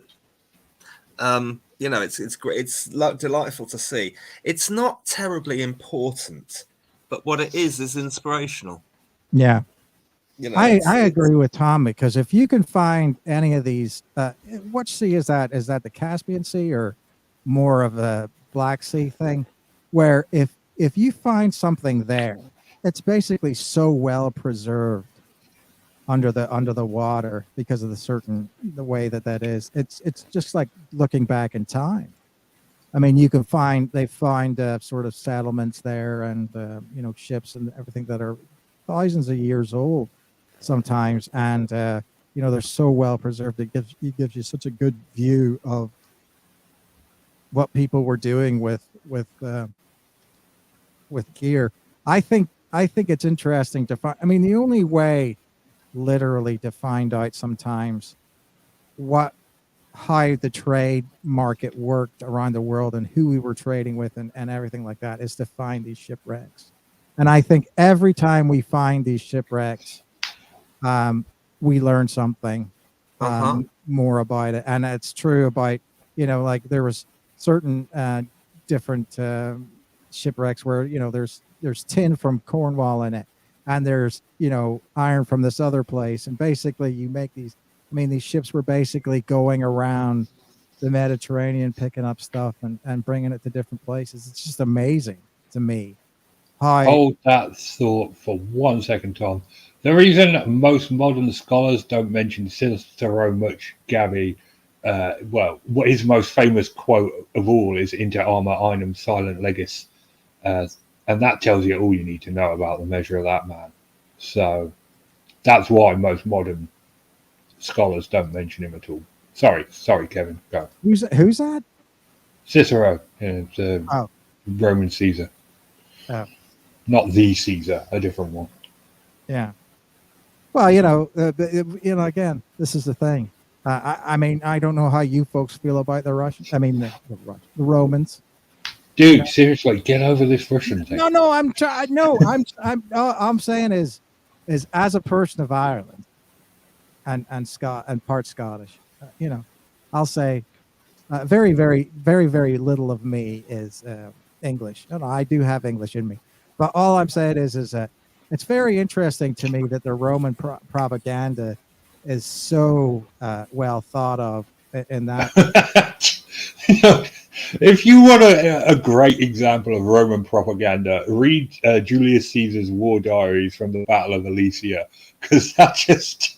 It's great. It's delightful to see. It's not terribly important, but what it is inspirational. Yeah. I It's agree with Tom, because if you can find any of these, what sea is that? Is that the Caspian Sea or more of a Black Sea thing? Where if you find something there, it's basically so well preserved under the water because of the way that is. It's just like looking back in time. I mean, they find sort of settlements there, and ships and everything that are thousands of years old sometimes, and they're so well preserved. It gives you such a good view of what people were doing with gear. I think it's interesting to find. I mean, the only way, literally, to find out sometimes how the trade market worked around the world and who we were trading with and everything like that is to find these shipwrecks. And I think every time we find these shipwrecks, we learn something more about it. And it's true about, like there was certain different shipwrecks where, there's tin from Cornwall in it, and there's, iron from this other place. And basically you make these, these ships were basically going around the Mediterranean, picking up stuff and bringing it to different places. It's just amazing to me. Hold that thought for 1 second, Tom. The reason most modern scholars don't mention Cicero much, Gabby, what his most famous quote of all is "Inter arma einem silent legis," and that tells you all you need to know about the measure of that man. So that's why most modern scholars don't mention him at all. Sorry, Kevin. Go. Who's that? Cicero, Roman Caesar. Oh. Not the Caesar, a different one. Yeah. Well, again, this is the thing. I don't know how you folks feel about the Russians. I mean, the Romans. Dude, seriously, get over this Russian thing. No, I'm saying is as a person of Ireland and part Scottish, I'll say very, very, very, very little of me is English. I do have English in me, but all I'm saying is that it's very interesting to me that the Roman propaganda is so well thought of in that. If you want a great example of Roman propaganda, read Julius Caesar's war diaries from the Battle of Alesia, because that just...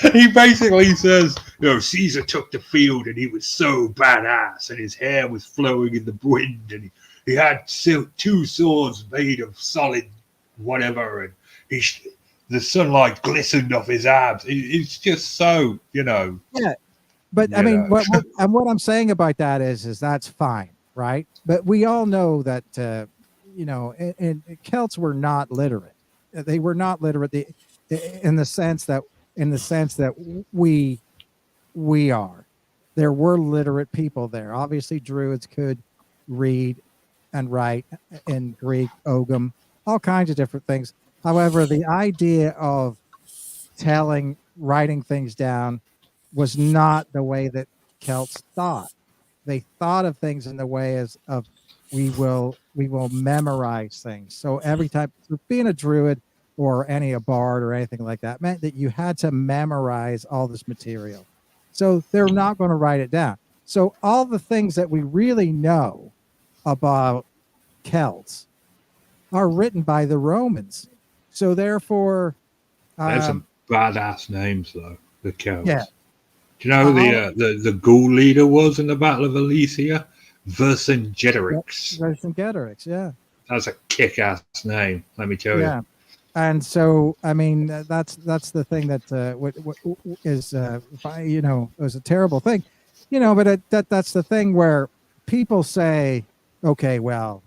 He basically says, Caesar took the field and he was so badass and his hair was flowing in the wind and he had two swords made of solid whatever, and the sunlight glistened off his abs. It's just so, Yeah. But I mean, what I'm saying about that is that's fine, right? But we all know that, and Celts were not literate. They were not literate in the sense that we are. There were literate people there. Obviously, Druids could read and write in Greek, Ogham, all kinds of different things. However, the idea of writing things down was not the way that Celts thought. They thought of things in the way of we will memorize things. So every time, being a Druid or a bard or anything like that meant that you had to memorize all this material. So they're not going to write it down. So all the things that we really know about Celts are written by the Romans. So therefore, there's some badass names though. The Celts. Yeah. Do you know who the Gaul leader was in the Battle of Alesia? Vercingetorix. Vercingetorix, yeah. That's a kick-ass name, let me tell you. Yeah. And so, I mean, that's the thing that is, it was a terrible thing. but that's the thing where people say, okay, well,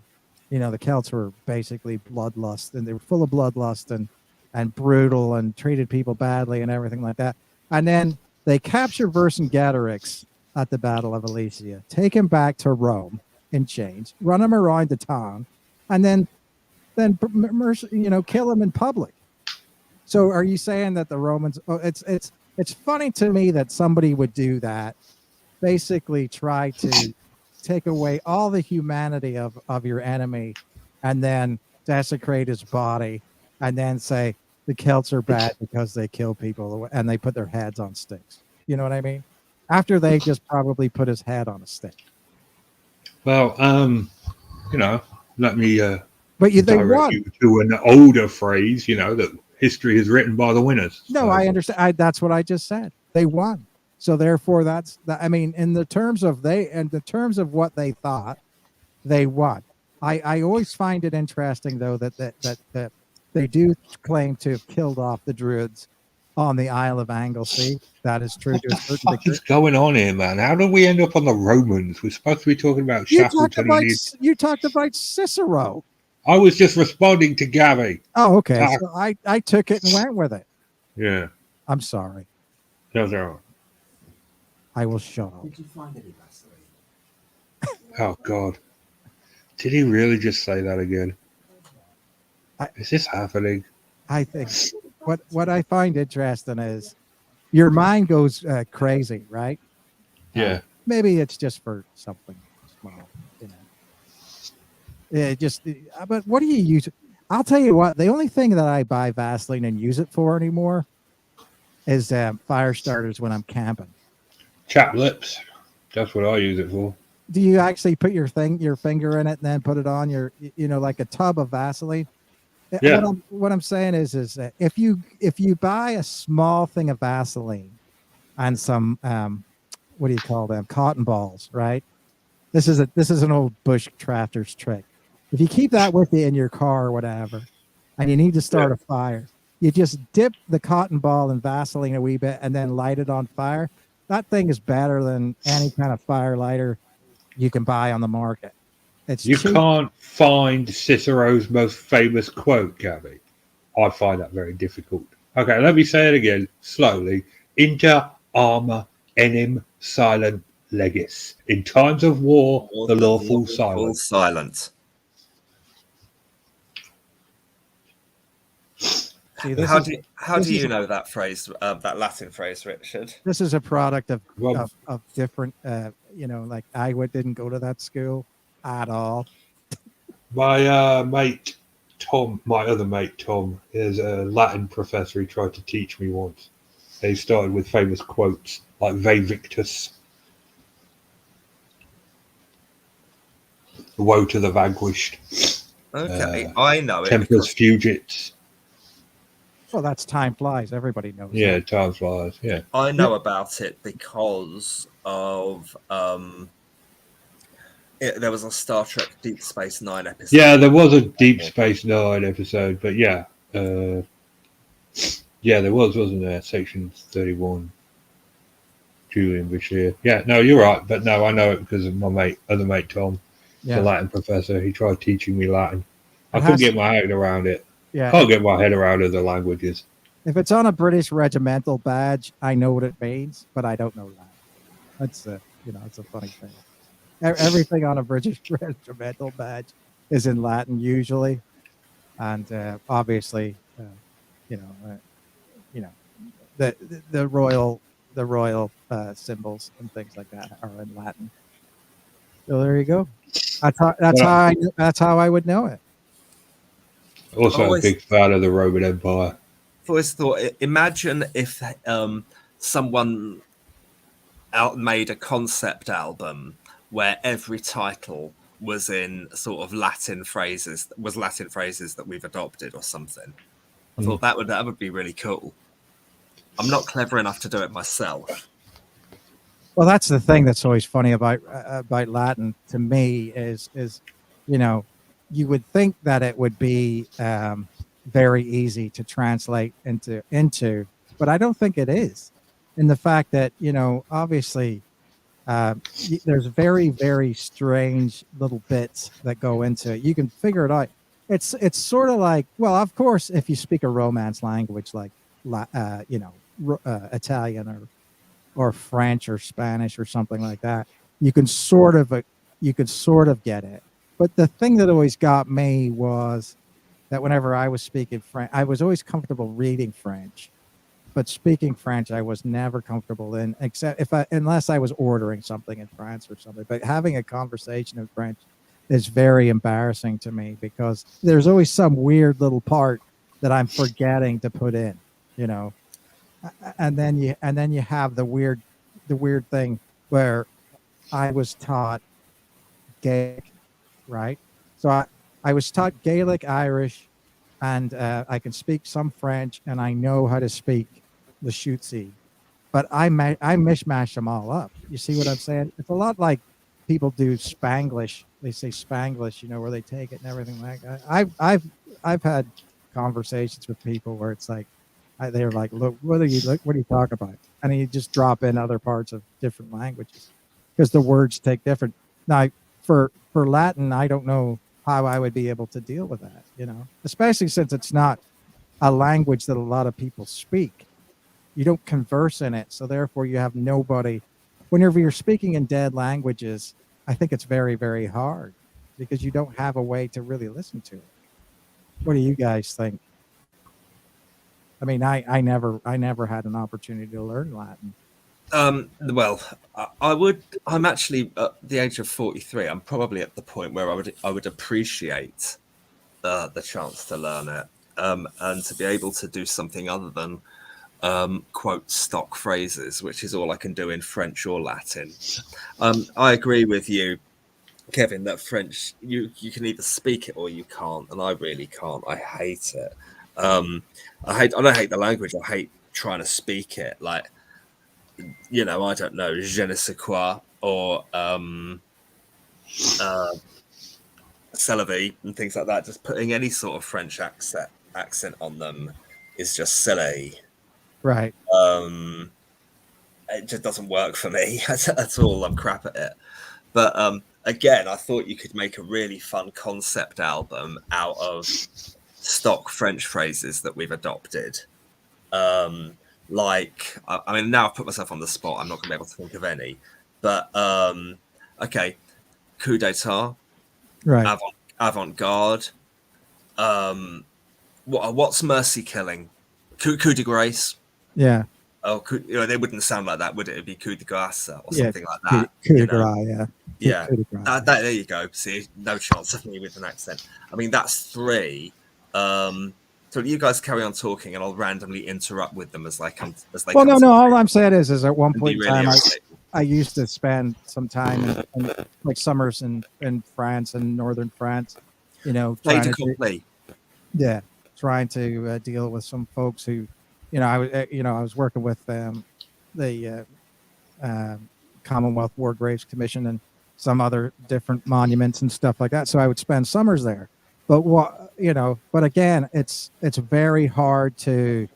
the Celts were basically bloodlust, and they were full of bloodlust and brutal and treated people badly and everything like that. And then they capture Vercingetorix at the Battle of Alesia, take him back to Rome in chains, run him around the town, and then kill him in public. So are you saying that the Romans? Oh, it's funny to me that somebody would do that. Basically, try to take away all the humanity of your enemy, and then desecrate his body, and then say the Celts are bad because they kill people and they put their heads on sticks. You know what I mean? After they just probably put his head on a stick. Well, let me But they direct won. you to an older phrase, that history is written by the winners. No, So, I understand. That's what I just said. They won. So therefore, that's that. I mean, in the terms of what they thought, they won. I always find it interesting though that they do claim to have killed off the Druids on the Isle of Anglesey. That is true what to a the certain fuck degree. is going on here, man? How did we end up on the Romans? We're supposed to be talking about Shackleton. You talked about Cicero. I was just responding to Gabby. Oh, okay. So I took it and went with it. Yeah. I'm sorry. No, no. I will shut up. Did you find any Vaseline? Oh, God. Did he really just say that again? Is this happening? I think what I find interesting is your mind goes crazy, right? Yeah. Maybe it's just for something small, but what do you use? I'll tell you what, the only thing that I buy Vaseline and use it for anymore is fire starters when I'm camping. Chap lips. That's what I use it for. Do you actually put your finger in it and then put it on your, like a tub of Vaseline? Yeah. What I'm saying is that if you buy a small thing of Vaseline and some what do you call them, cotton balls, right? This is an old bush crafter's trick. If you keep that with you in your car or whatever, and you need to start a fire, you just dip the cotton ball in Vaseline a wee bit and then light it on fire. That thing is better than any kind of fire lighter you can buy on the market. You can't find Cicero's most famous quote, Gabby. I find that very difficult. Okay, let me say it again slowly. Inter arma enim silent legis. In times of war, the lawful silent. Silent. See, how do you know that phrase, that Latin phrase, Richard? This is a product of different, like I didn't go to that school at all. My mate Tom, my other mate Tom, is a Latin professor. He tried to teach me once. He started with famous quotes like "Ve Victus," "Woe to the vanquished." Okay, I know it. Tempus fugit. Well, that's time flies. Everybody knows. Yeah, that. time flies. Yeah, I know about it because of there was a Star Trek Deep Space Nine episode. Yeah, there was a Deep Space Nine episode, but yeah, there wasn't there? Section 31. Julian Bashir. Yeah, no, you're right, but no, I know it because of my other mate Tom, the Latin professor. He tried teaching me Latin. I couldn't get my head around it. Yeah, can't get my head around other languages. If it's on a British regimental badge, I know what it means, but I don't know that. That's it's a funny thing. Everything on a British regimental badge is in Latin usually, and obviously, the royal symbols and things like that are in Latin. So there you go. That's how I would know it. Also, a big fan of the Roman Empire. I've always thought, imagine if someone made a concept album where every title was in sort of Latin phrases that we've adopted or something. I thought that would be really cool. I'm not clever enough to do it myself. Well, that's the thing that's always funny about Latin to me is you would think that it would be very easy to translate into, but I don't think it is. In the fact that obviously There's very, very strange little bits that go into it. You can figure it out. It's sort of like, well, of course, if you speak a Romance language like Italian or French or Spanish or something like that, you can sort of get it. But the thing that always got me was that whenever I was speaking French, I was always comfortable reading French, but speaking French, I was never comfortable in, except unless I was ordering something in France or something. But having a conversation in French is very embarrassing to me because there's always some weird little part that I'm forgetting to put in, you know. And then you have the weird thing where I was taught Gaelic, right? So I was taught Gaelic, Irish, and I can speak some French, and I know how to speak the Shootsy, but I mishmash them all up. You see what I'm saying? It's a lot like people do Spanglish. They say Spanglish, you know, where they take it and everything like that. I've had conversations with people where it's like they're like, look, what are you talking about? And you just drop in other parts of different languages because the words take different. Now, for Latin, I don't know how I would be able to deal with that, you know, especially since it's not a language that a lot of people speak. You don't converse in it, so therefore you have nobody. Whenever you're speaking in dead languages, I think it's very, very hard because you don't have a way to really listen to it. What do you guys think? I mean, I never had an opportunity to learn Latin. Well, I would. I'm actually at the age of 43. I'm probably at the point where I would appreciate the chance to learn it, and to be able to do something other than quote stock phrases, which is all I can do in French or Latin. I agree with you, Kevin, that French you can either speak it or you can't, and I really can't. I hate it. I don't hate the language. I hate trying to speak it. Like, you know, I don't know, je ne sais quoi or c'est la vie and things like that. Just putting any sort of French accent on them is just silly. Right. It just doesn't work for me at all. I'm crap at it. But again, I thought you could make a really fun concept album out of stock French phrases that we've adopted. Like, I mean, now I've put myself on the spot. I'm not going to be able to think of any. But, okay, coup d'etat, Right. avant-garde. What's mercy killing? Coup de grace. Yeah. Oh, you know, they wouldn't sound like that, would it? It'd be coup de grace or something like that. Coup de grace, yeah. Yeah. Coup de grace. There you go. See, no chance of me with an accent. I mean, that's three. So you guys carry on talking, and I'll randomly interrupt with them as they come. Well, no. All I'm saying is at one point in really time, I used to spend some time in like summers in France and northern France. You know, trying to deal with some folks who, you know, I was working with the Commonwealth War Graves Commission and some other different monuments and stuff like that. So I would spend summers there. But but again, it's very hard to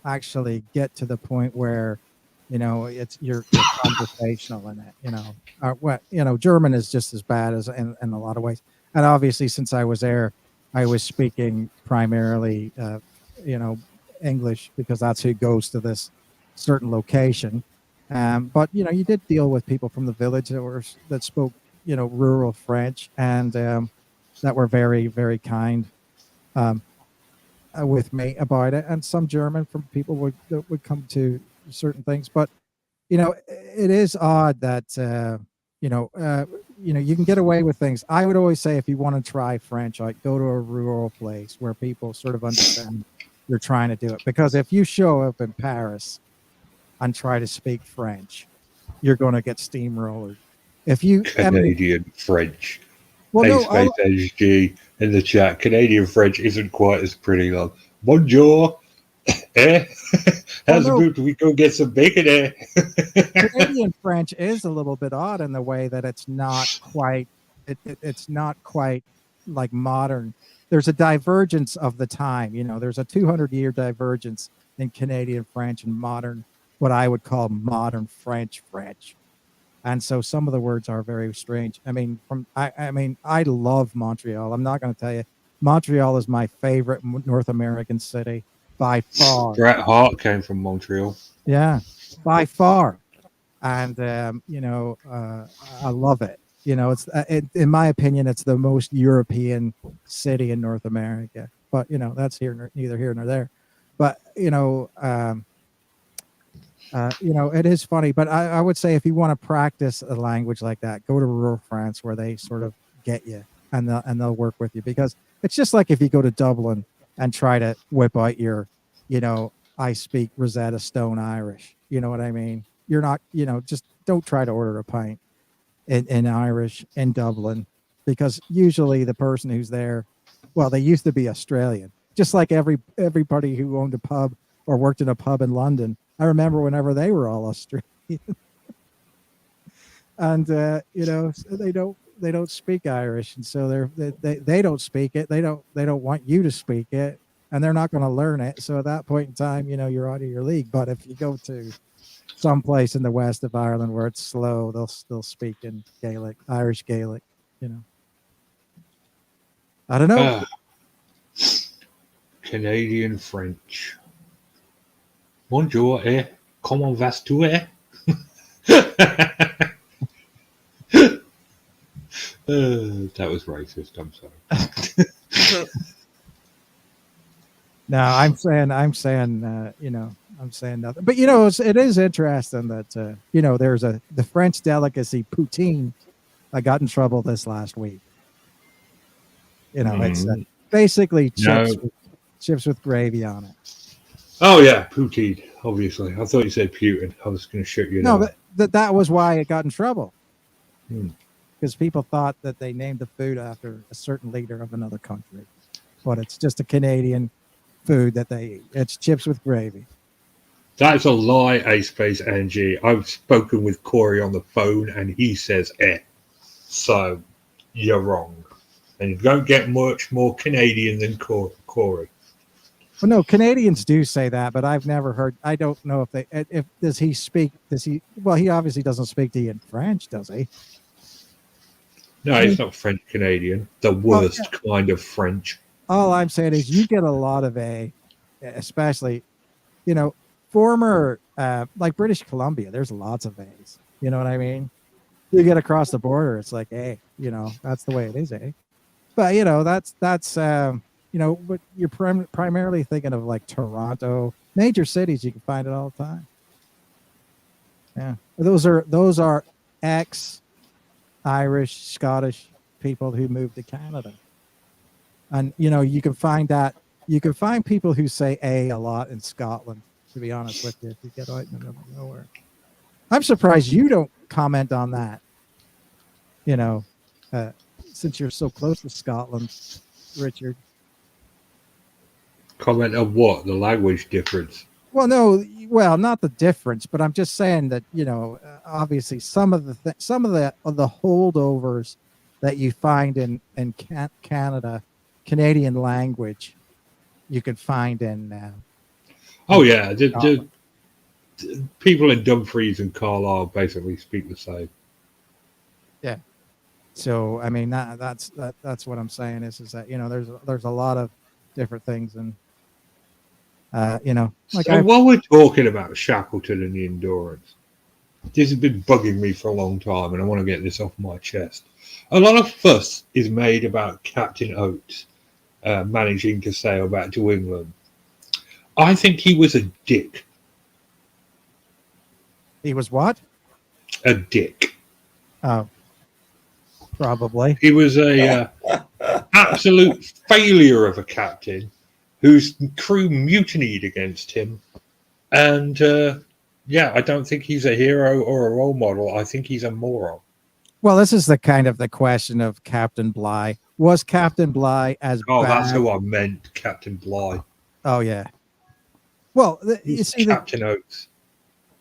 actually get to the point where, you know, you're conversational in it. German is just as bad as in a lot of ways. And obviously, since I was there, I was speaking primarily, English because that's who goes to this certain location. But you did deal with people from the village that spoke, rural French, and that were very, very kind with me about it, and some German from people that would come to certain things. But it is odd that you can get away with things. I would always say if you want to try French, like go to a rural place where people sort of understand you're trying to do it. Because if you show up in Paris and try to speak French, you're going to get steamrolled. If you Canadian French. Well, Space HG in the chat. Canadian French isn't quite as pretty long. Bonjour. How's about we go get some bacon there? Canadian French is a little bit odd in the way that it's not quite it's not quite like modern. There's a divergence of the time, there's a 200-year divergence in Canadian French and modern what I would call modern French. And so some of the words are very strange. I mean, I love Montreal. I'm not going to tell you, Montreal is my favorite North American city by far. Bret Hart came from Montreal. Yeah, by far. And I love it. It's in my opinion, it's the most European city in North America. But that's neither here nor there. But it is funny. But I would say if you want to practice a language like that, go to rural France where they sort of get you and they'll work with you, because it's just like if you go to Dublin and try to whip out your, I speak Rosetta Stone Irish. You know what I mean? You're not, just don't try to order a pint in Irish in Dublin, because usually the person who's there, well, they used to be Australian, just like everybody who owned a pub or worked in a pub in London. I remember whenever they were all Australian. And they don't speak Irish, and so they don't speak it. They don't want you to speak it, and they're not going to learn it. So at that point in time, you're out of your league. But if you go to someplace in the west of Ireland where it's slow, they'll speak in Gaelic, Irish Gaelic. I don't know. Canadian French. Bonjour, comment vas-tu, that was racist. I'm sorry. No, I'm saying, I'm saying nothing. But it is interesting that there's the French delicacy poutine. I got in trouble this last week. It's basically chips with gravy on it. Oh yeah, poutine. Obviously, I thought you said Putin. I was going to shoot you. No, but that was why it got in trouble. Because people thought that they named the food after a certain leader of another country, but it's just a Canadian food that they eat. It's chips with gravy. That's a lie, Ace NG. I've spoken with Corey on the phone, and he says so you're wrong, and you don't get much more Canadian than Corey. Well, no, Canadians do say that, but I've never heard. I don't know does he? Well, he obviously doesn't speak to you in French, does he? No, he's not French Canadian. The worst kind of French. All I'm saying is you get a lot of especially, former, like British Columbia, there's lots of A's. You know what I mean? You get across the border, it's like, that's the way it is, But, that's but you're primarily thinking of like Toronto, major cities, you can find it all the time. Yeah. Those are ex-Irish, Scottish people who moved to Canada. And you can find people who say a lot in Scotland, to be honest with you, if you get out in the middle of nowhere. I'm surprised you don't comment on that. Since you're so close to Scotland, Richard. Comment on what? The language difference? Well, no, not the difference, but I'm just saying that obviously some of the holdovers that you find in Canada, Canadian language, you could find in. Oh yeah, the people in Dumfries and Carlisle basically speak the same. Yeah. So I mean that's what I'm saying is that there's a lot of different things, and while we're talking about Shackleton and the Endurance, this has been bugging me for a long time, and I want to get this off my chest. A lot of fuss is made about Captain Oates managing to sail back to England. I think he was a dick. He was what? A dick. Oh, probably. He was a absolute failure of a captain whose crew mutinied against him. And I don't think he's a hero or a role model. I think he's a moron. Well, this is the question of Captain Bligh. Was Captain Bligh as bad? That's who I meant, Captain Bligh. Oh, yeah. Well, you see Captain Oates.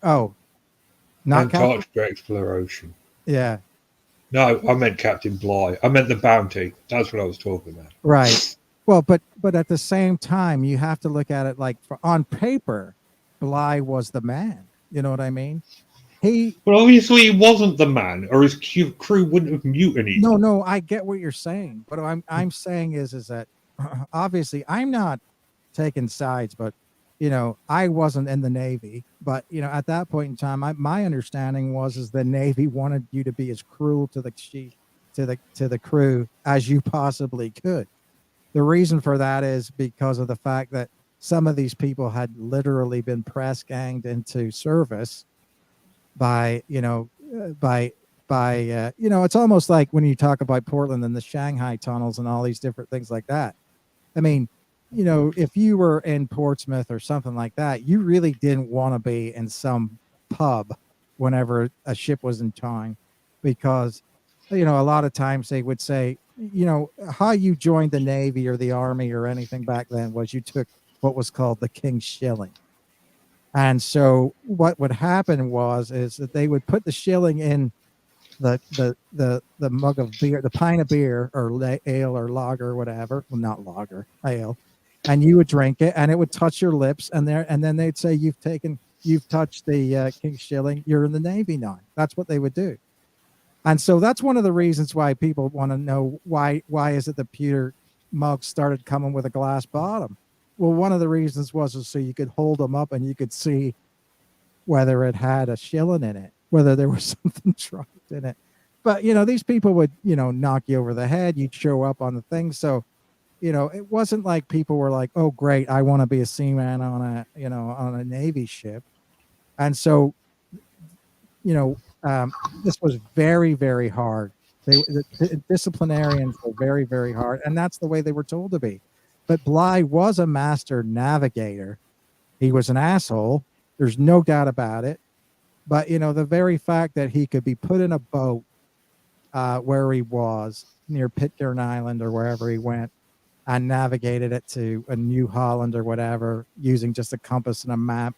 Oh, not Antarctica Exploration. Yeah. No, I meant Captain Bligh. I meant the Bounty. That's what I was talking about. Right. Well, but at the same time, you have to look at it like on paper, Bligh was the man. You know what I mean? He Well, obviously, he wasn't the man, or his crew wouldn't have mutinied. no, I get what you're saying. What I'm saying is that obviously I'm not taking sides, but I wasn't in the Navy. But at that point in time, my understanding is the Navy wanted you to be as cruel to the crew as you possibly could. The reason for that is because of the fact that some of these people had literally been press ganged into service by it's almost like when you talk about Portland and the Shanghai tunnels and all these different things like that. I mean, if you were in Portsmouth or something like that, you really didn't want to be in some pub whenever a ship was in towing, because a lot of times they would say, how you joined the Navy or the Army or anything back then was you took what was called the King's Shilling. And so what would happen is that they would put the shilling in the mug of beer, the pint of beer or ale or lager or whatever. Well, not lager, ale. And you would drink it and it would touch your lips, and then they'd say, you've touched the King's Shilling. You're in the Navy now. That's what they would do. And so that's one of the reasons why people want to know why is it the pewter mugs started coming with a glass bottom. Well, one of the reasons was so you could hold them up and you could see whether it had a shilling in it, whether there was something dropped in it. But, these people would, knock you over the head. You'd show up on the thing. So, it wasn't like people were like, oh, great, I want to be a seaman on a Navy ship. And so, this was very, very hard. The disciplinarians were very, very hard. And that's the way they were told to be. But Bligh was a master navigator. He was an asshole. There's no doubt about it. But, the very fact that he could be put in a boat where he was near Pitcairn Island or wherever he went and navigated it to a New Holland or whatever using just a compass and a map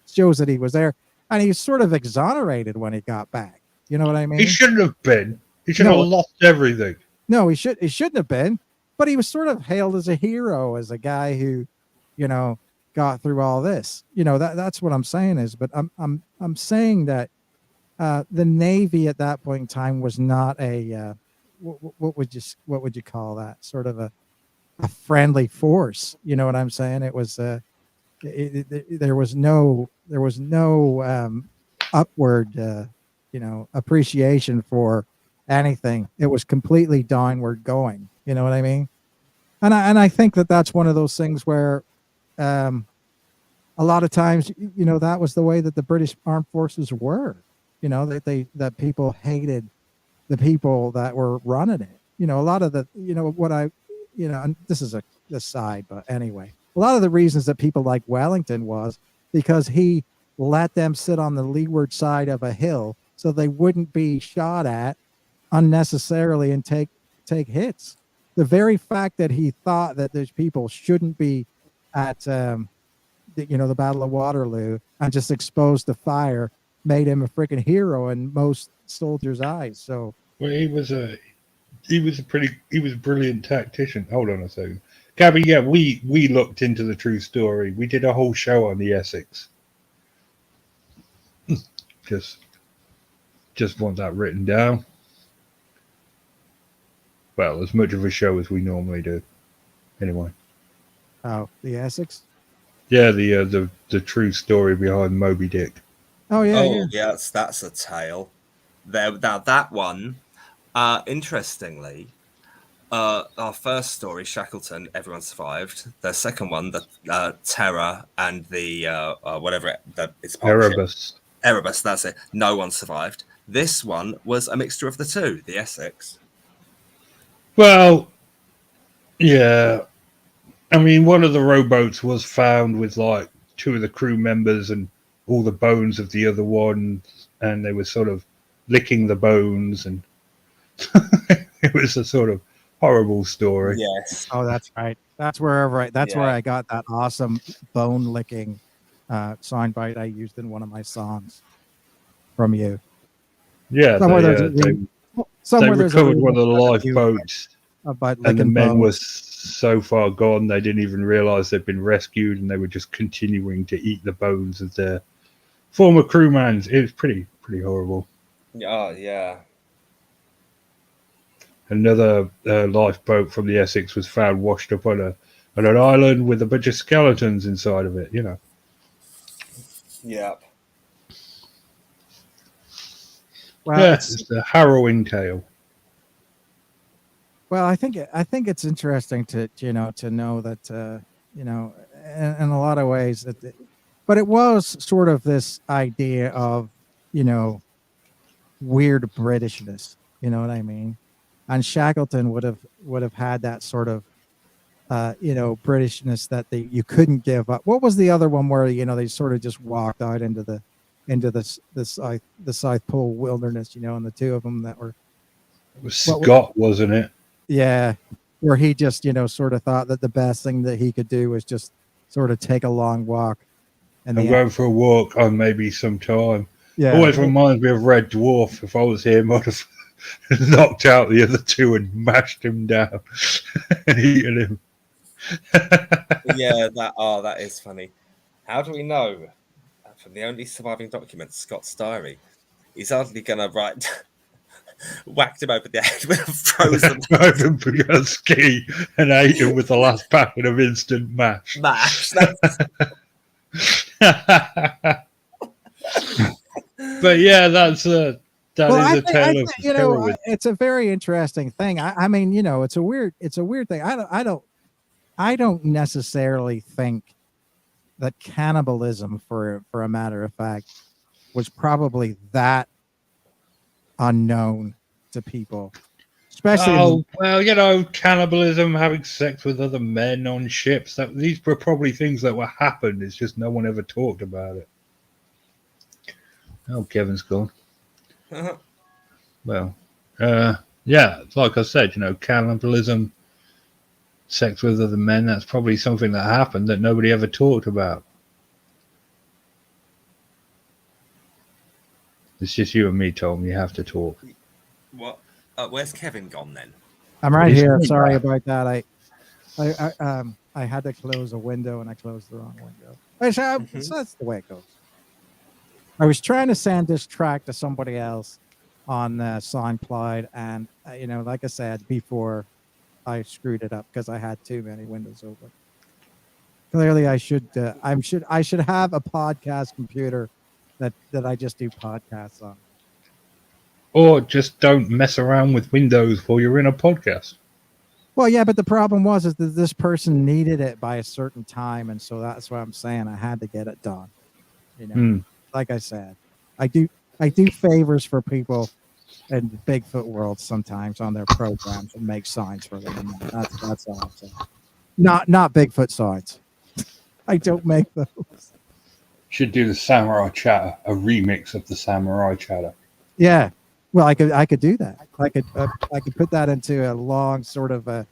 shows that he was there. And he's sort of exonerated when he got back. You know what I mean? He shouldn't have been. He should have lost everything. No, he shouldn't have been. But he was sort of hailed as a hero, as a guy who, got through all this. That's what I'm saying is. But I'm saying that the Navy at that point in time was not a what would you call that? Sort of a friendly force. You know what I'm saying? It was there was no upward appreciation for anything. It was completely downward going. You know what I mean? And I think that that's one of those things where a lot of times, that was the way that the British armed forces were, that people hated the people that were running it. A lot of the, and this is a aside, but anyway, a lot of the reasons that people like Wellington was because he let them sit on the leeward side of a hill so they wouldn't be shot at unnecessarily and take hits. The very fact that he thought that those people shouldn't be at the Battle of Waterloo and just exposed to fire made him a freaking hero in most soldiers' eyes. So he was a brilliant tactician. Hold on a second, Gabby. Yeah, we looked into the true story. We did a whole show on the Essex. Just want that written down. Well, as much of a show as we normally do. Anyway. Oh, the Essex? Yeah, the true story behind Moby Dick. Oh yeah. That's a tale. Now that one, interestingly, our first story, Shackleton, everyone survived. The second one, the Terror and the whatever it's Erebus. Erebus, that's it. No one survived. This one was a mixture of the two, the Essex. Well, yeah. I mean, one of the rowboats was found with like two of the crew members and all the bones of the other one, and they were sort of licking the bones, and it was a sort of horrible story. Yes. Oh, that's right. That's where I got that awesome bone licking soundbite I used in one of my songs from you. Yeah, they recovered one of the lifeboats, and the men were so far gone they didn't even realize they'd been rescued, and they were just continuing to eat the bones of their former crewman. It was pretty horrible. Oh yeah. Another lifeboat from the Essex was found washed up on an island with a bunch of skeletons inside of it. Yeah. Well, Yeah, it's a harrowing tale. well, I think it's interesting to know that in a lot of ways but it was sort of this idea of weird Britishness. You know what I mean? And Shackleton would have had that sort of Britishness that you couldn't give up. What was the other one where they sort of just walked out into the South Pole wilderness, and the two of them that were It was Scott, wasn't it? yeah, where he just sort of thought that the best thing that he could do was just sort of take a long walk. And I'm going for a walk on maybe some time. yeah, Always reminds me of Red Dwarf. If I was him, I'd have knocked out the other two and mashed him down and eaten him. Yeah, that is funny. How do we know from the only surviving document, Scott's diary, he's hardly gonna whacked him over the head with a frozen Drove him for a ski and ate him with the last packet of instant mash. But yeah, that is a tale of heroism. It's a very interesting thing. I mean, it's a weird thing. I don't necessarily think that cannibalism, for a matter of fact, was probably that unknown to people, especially. Cannibalism, having sex with other men on ships. These were probably things that were happened. It's just no one ever talked about it. Oh, Kevin's gone. Well, like I said, cannibalism, sex with other men, that's probably something that happened that nobody ever talked about. It's just you and me, Tom. You have to talk. What? Where's Kevin gone then? I'm right here. Sorry about that. I had to close a window and I closed the wrong window. So that's the way it goes. I was trying to send this track to somebody else on SoundCloud, and like I said before, I screwed it up because I had too many windows open. Clearly, I should have a podcast computer that I just do podcasts on. Or just don't mess around with Windows while you're in a podcast. Well, yeah, but the problem is that this person needed it by a certain time, and so that's what I'm saying. I had to get it done. Like I said, I do favors for people in the Bigfoot world sometimes on their programs and make signs for them. And that's all I'm saying. Not Bigfoot signs. I don't make those. Should do the Samurai Chatter, a remix of the Samurai Chatter. Yeah. Well, I could do that. I could put that into a long sort of a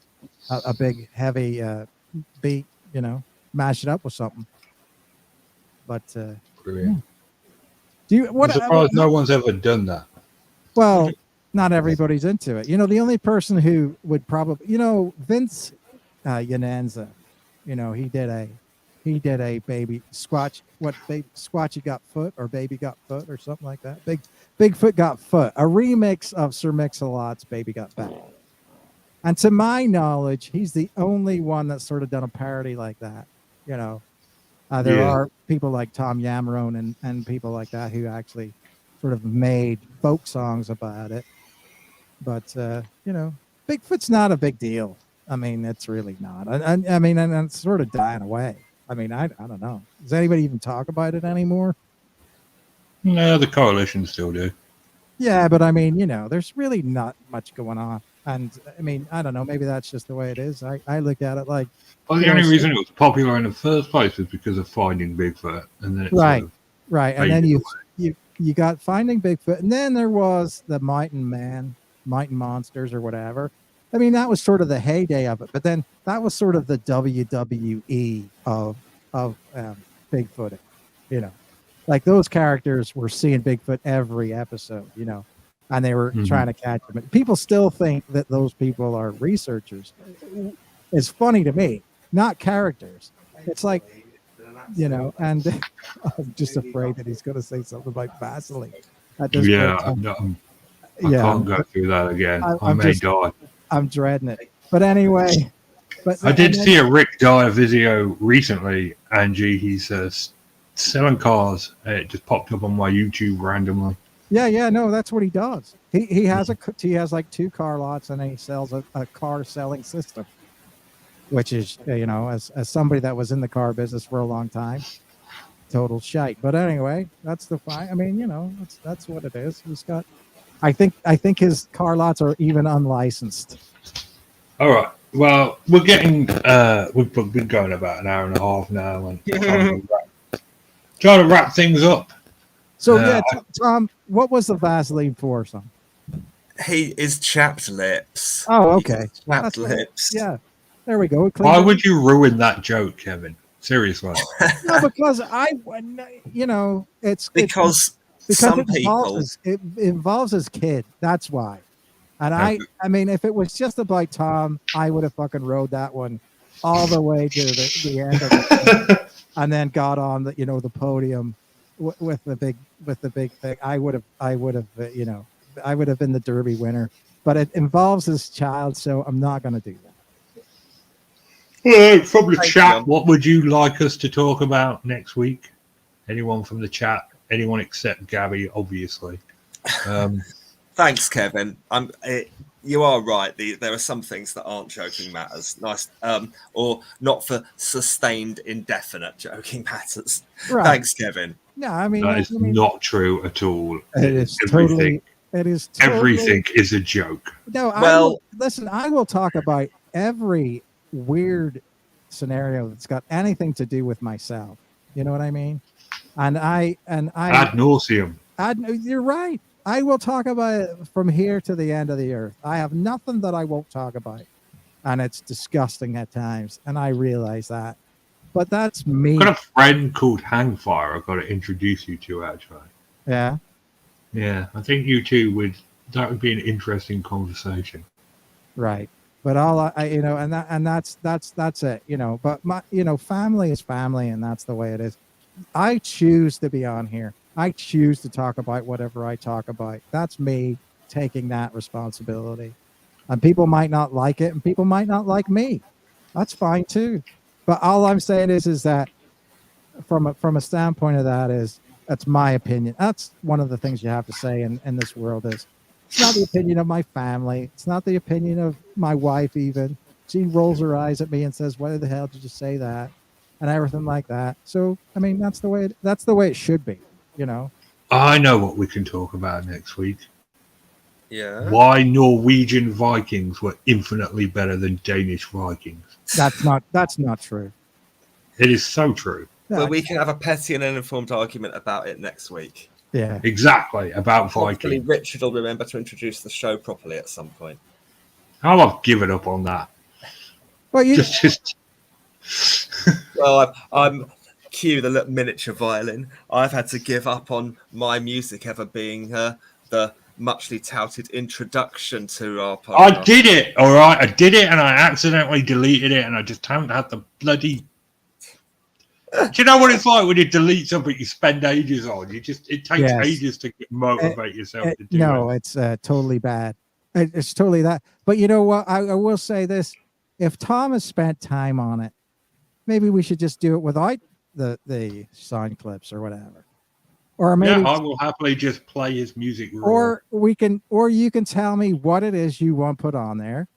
big heavy beat, mash it up with something. But Brilliant. I'm surprised no one's ever done that. Well, not everybody's into it. The only person who would probably, Vince Yanenza, he did a baby Squatch. Squatchy got foot or baby got foot or something like that. Bigfoot got foot. A remix of Sir Mix-a-Lot's Baby Got Back. And to my knowledge, he's the only one that's sort of done a parody like that. There are people like Tom Yamarone and people like that who actually sort of made folk songs about it. But, Bigfoot's not a big deal. I mean, it's really not. I mean, and it's sort of dying away. I mean, I don't know. Does anybody even talk about it anymore? No, the coalition still do. Yeah, but I mean, there's really not much going on. And I mean, I don't know. Maybe that's just the way it is. I look at it like. Well, the only reason it was popular in the first place was because of Finding Bigfoot, and then right, and then you got Finding Bigfoot, and then there was the Might and Monsters or whatever. I mean, that was sort of the heyday of it, but then that was sort of the WWE of Bigfoot. Like those characters were seeing Bigfoot every episode, and they were trying to catch him. People still think that those people are researchers. It's funny to me, not characters. It's like you know, and I'm just afraid that he's going to say something about Vaseline at this Yeah, point. I Yeah, can't go through that again. I I'm may just, die. I'm dreading it. But anyway, but I did and then- see a Rick Dyer video recently, Angie. He's selling cars. It just popped up on my YouTube randomly. Yeah, no, that's what he does. He has like 2 car lots, and then he sells a car selling system, which is, you know, as somebody that was in the car business for a long time, total shite. But anyway, that's the fine. I mean, you know, that's what it is. He's got. I think his car lots are even unlicensed. All right. Well, we're getting. We've been going about an hour and a half now, and trying to wrap things up. So yeah, Tom, what was the Vaseline for? Son? He is chapped lips. Oh, okay. Chapped lips. Yeah, there we go. Why would you ruin that joke, Kevin? Seriously. No, because you know, it's because some people it involves his kid. That's why. And I mean, if it was just about Tom, I would have fucking rode that one all the way to the end of it, and then got on the, you know, the podium with the big thing. I would have, you know, I would have been the Derby winner. But it involves his child, so I'm not going to do that. Well, from the chat, what would you like us to talk about next week? Anyone from the chat? Anyone except Gabby, obviously. Thanks, Kevin. You are right. There are some things that aren't joking matters. Nice, or not for sustained, indefinite joking matters. Right. Thanks, Kevin. No, I mean that is not true at all. It is totally. It is totally, everything is a joke. No, well, listen. I will talk about every weird scenario that's got anything to do with myself. You know what I mean? And I ad nauseum. You're right. I will talk about it from here to the end of the earth. I have nothing that I won't talk about. And it's disgusting at times. And I realize that. But that's me. I've got a friend called Hangfire I've got to introduce you to, actually. Yeah? Yeah. I think you two that would be an interesting conversation. Right. But all you know, and that's it, you know. But my, you know, family is family, and that's the way it is. I choose to be on here. I choose to talk about whatever I talk about. That's me taking that responsibility. And people might not like it, and people might not like me. That's fine too. But all I'm saying is that from a standpoint of that's my opinion. That's one of the things you have to say in this world is it's not the opinion of my family. It's not the opinion of my wife even. She rolls her eyes at me and says, "Why the hell did you say that?" And everything like that. So I mean, that's the way it should be. You know, I know what we can talk about next week. Yeah. Why Norwegian Vikings were infinitely better than Danish Vikings. That's not true. It is so true. But we can have a petty and uninformed argument about it next week. Yeah. Exactly, about Hopefully Vikings. Richard will remember to introduce the show properly at some point. I've given up on that. Well, you just Well, I'm cue the little miniature violin. I've had to give up on my music ever being the muchly touted introduction to our podcast. I did it, all right. I did it, and I accidentally deleted it, and I just haven't had the bloody. Do you know what it's like when you delete something you spend ages on? It takes ages to motivate yourself to do it. No, it's totally bad. It's totally that. But you know what? I will say this: if Tom has spent time on it, maybe we should just do it without the sound clips or whatever. Or maybe I will happily just play his music raw. Or you can tell me what it is you want put on there,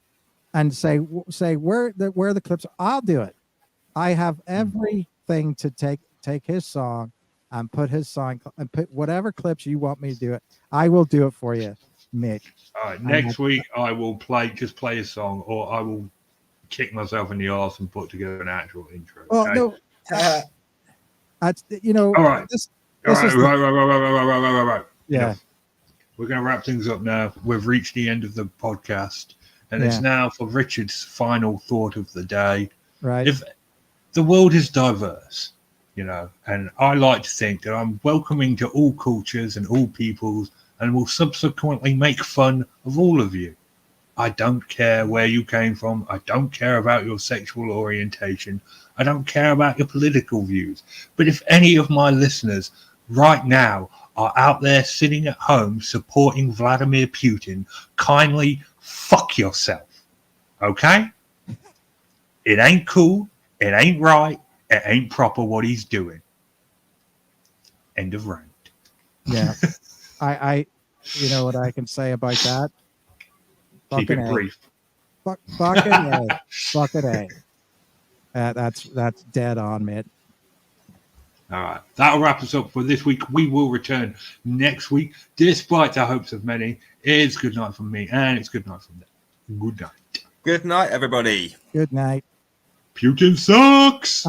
and say where the clips. I'll do it. I have everything to take his song and put his song and put whatever clips you want me to do it. I will do it for you, Mick. All right, next week I will play a song, or I will kick myself in the arse and put together an actual intro. Well, okay? no. You know. All right. Right. Yeah. We're going to wrap things up now. We've reached the end of the podcast, and it's now for Richard's final thought of the day. Right. If the world is diverse, you know, and I like to think that I'm welcoming to all cultures and all peoples, and will subsequently make fun of all of you. I don't care where you came from. I don't care about your sexual orientation. I don't care about your political views. But if any of my listeners right now are out there sitting at home supporting Vladimir Putin, kindly fuck yourself. Okay? It ain't cool. It ain't right. It ain't proper what he's doing. End of rant. Yeah. I you know what I can say about that? Keep Fucking it A. brief. Fucking A. Fucking A. That's dead on, mate. All right. That'll wrap us up for this week. We will return next week, despite the hopes of many. It's good night from me, and it's good night from them. Good night. Good night, everybody. Good night. Putin sucks.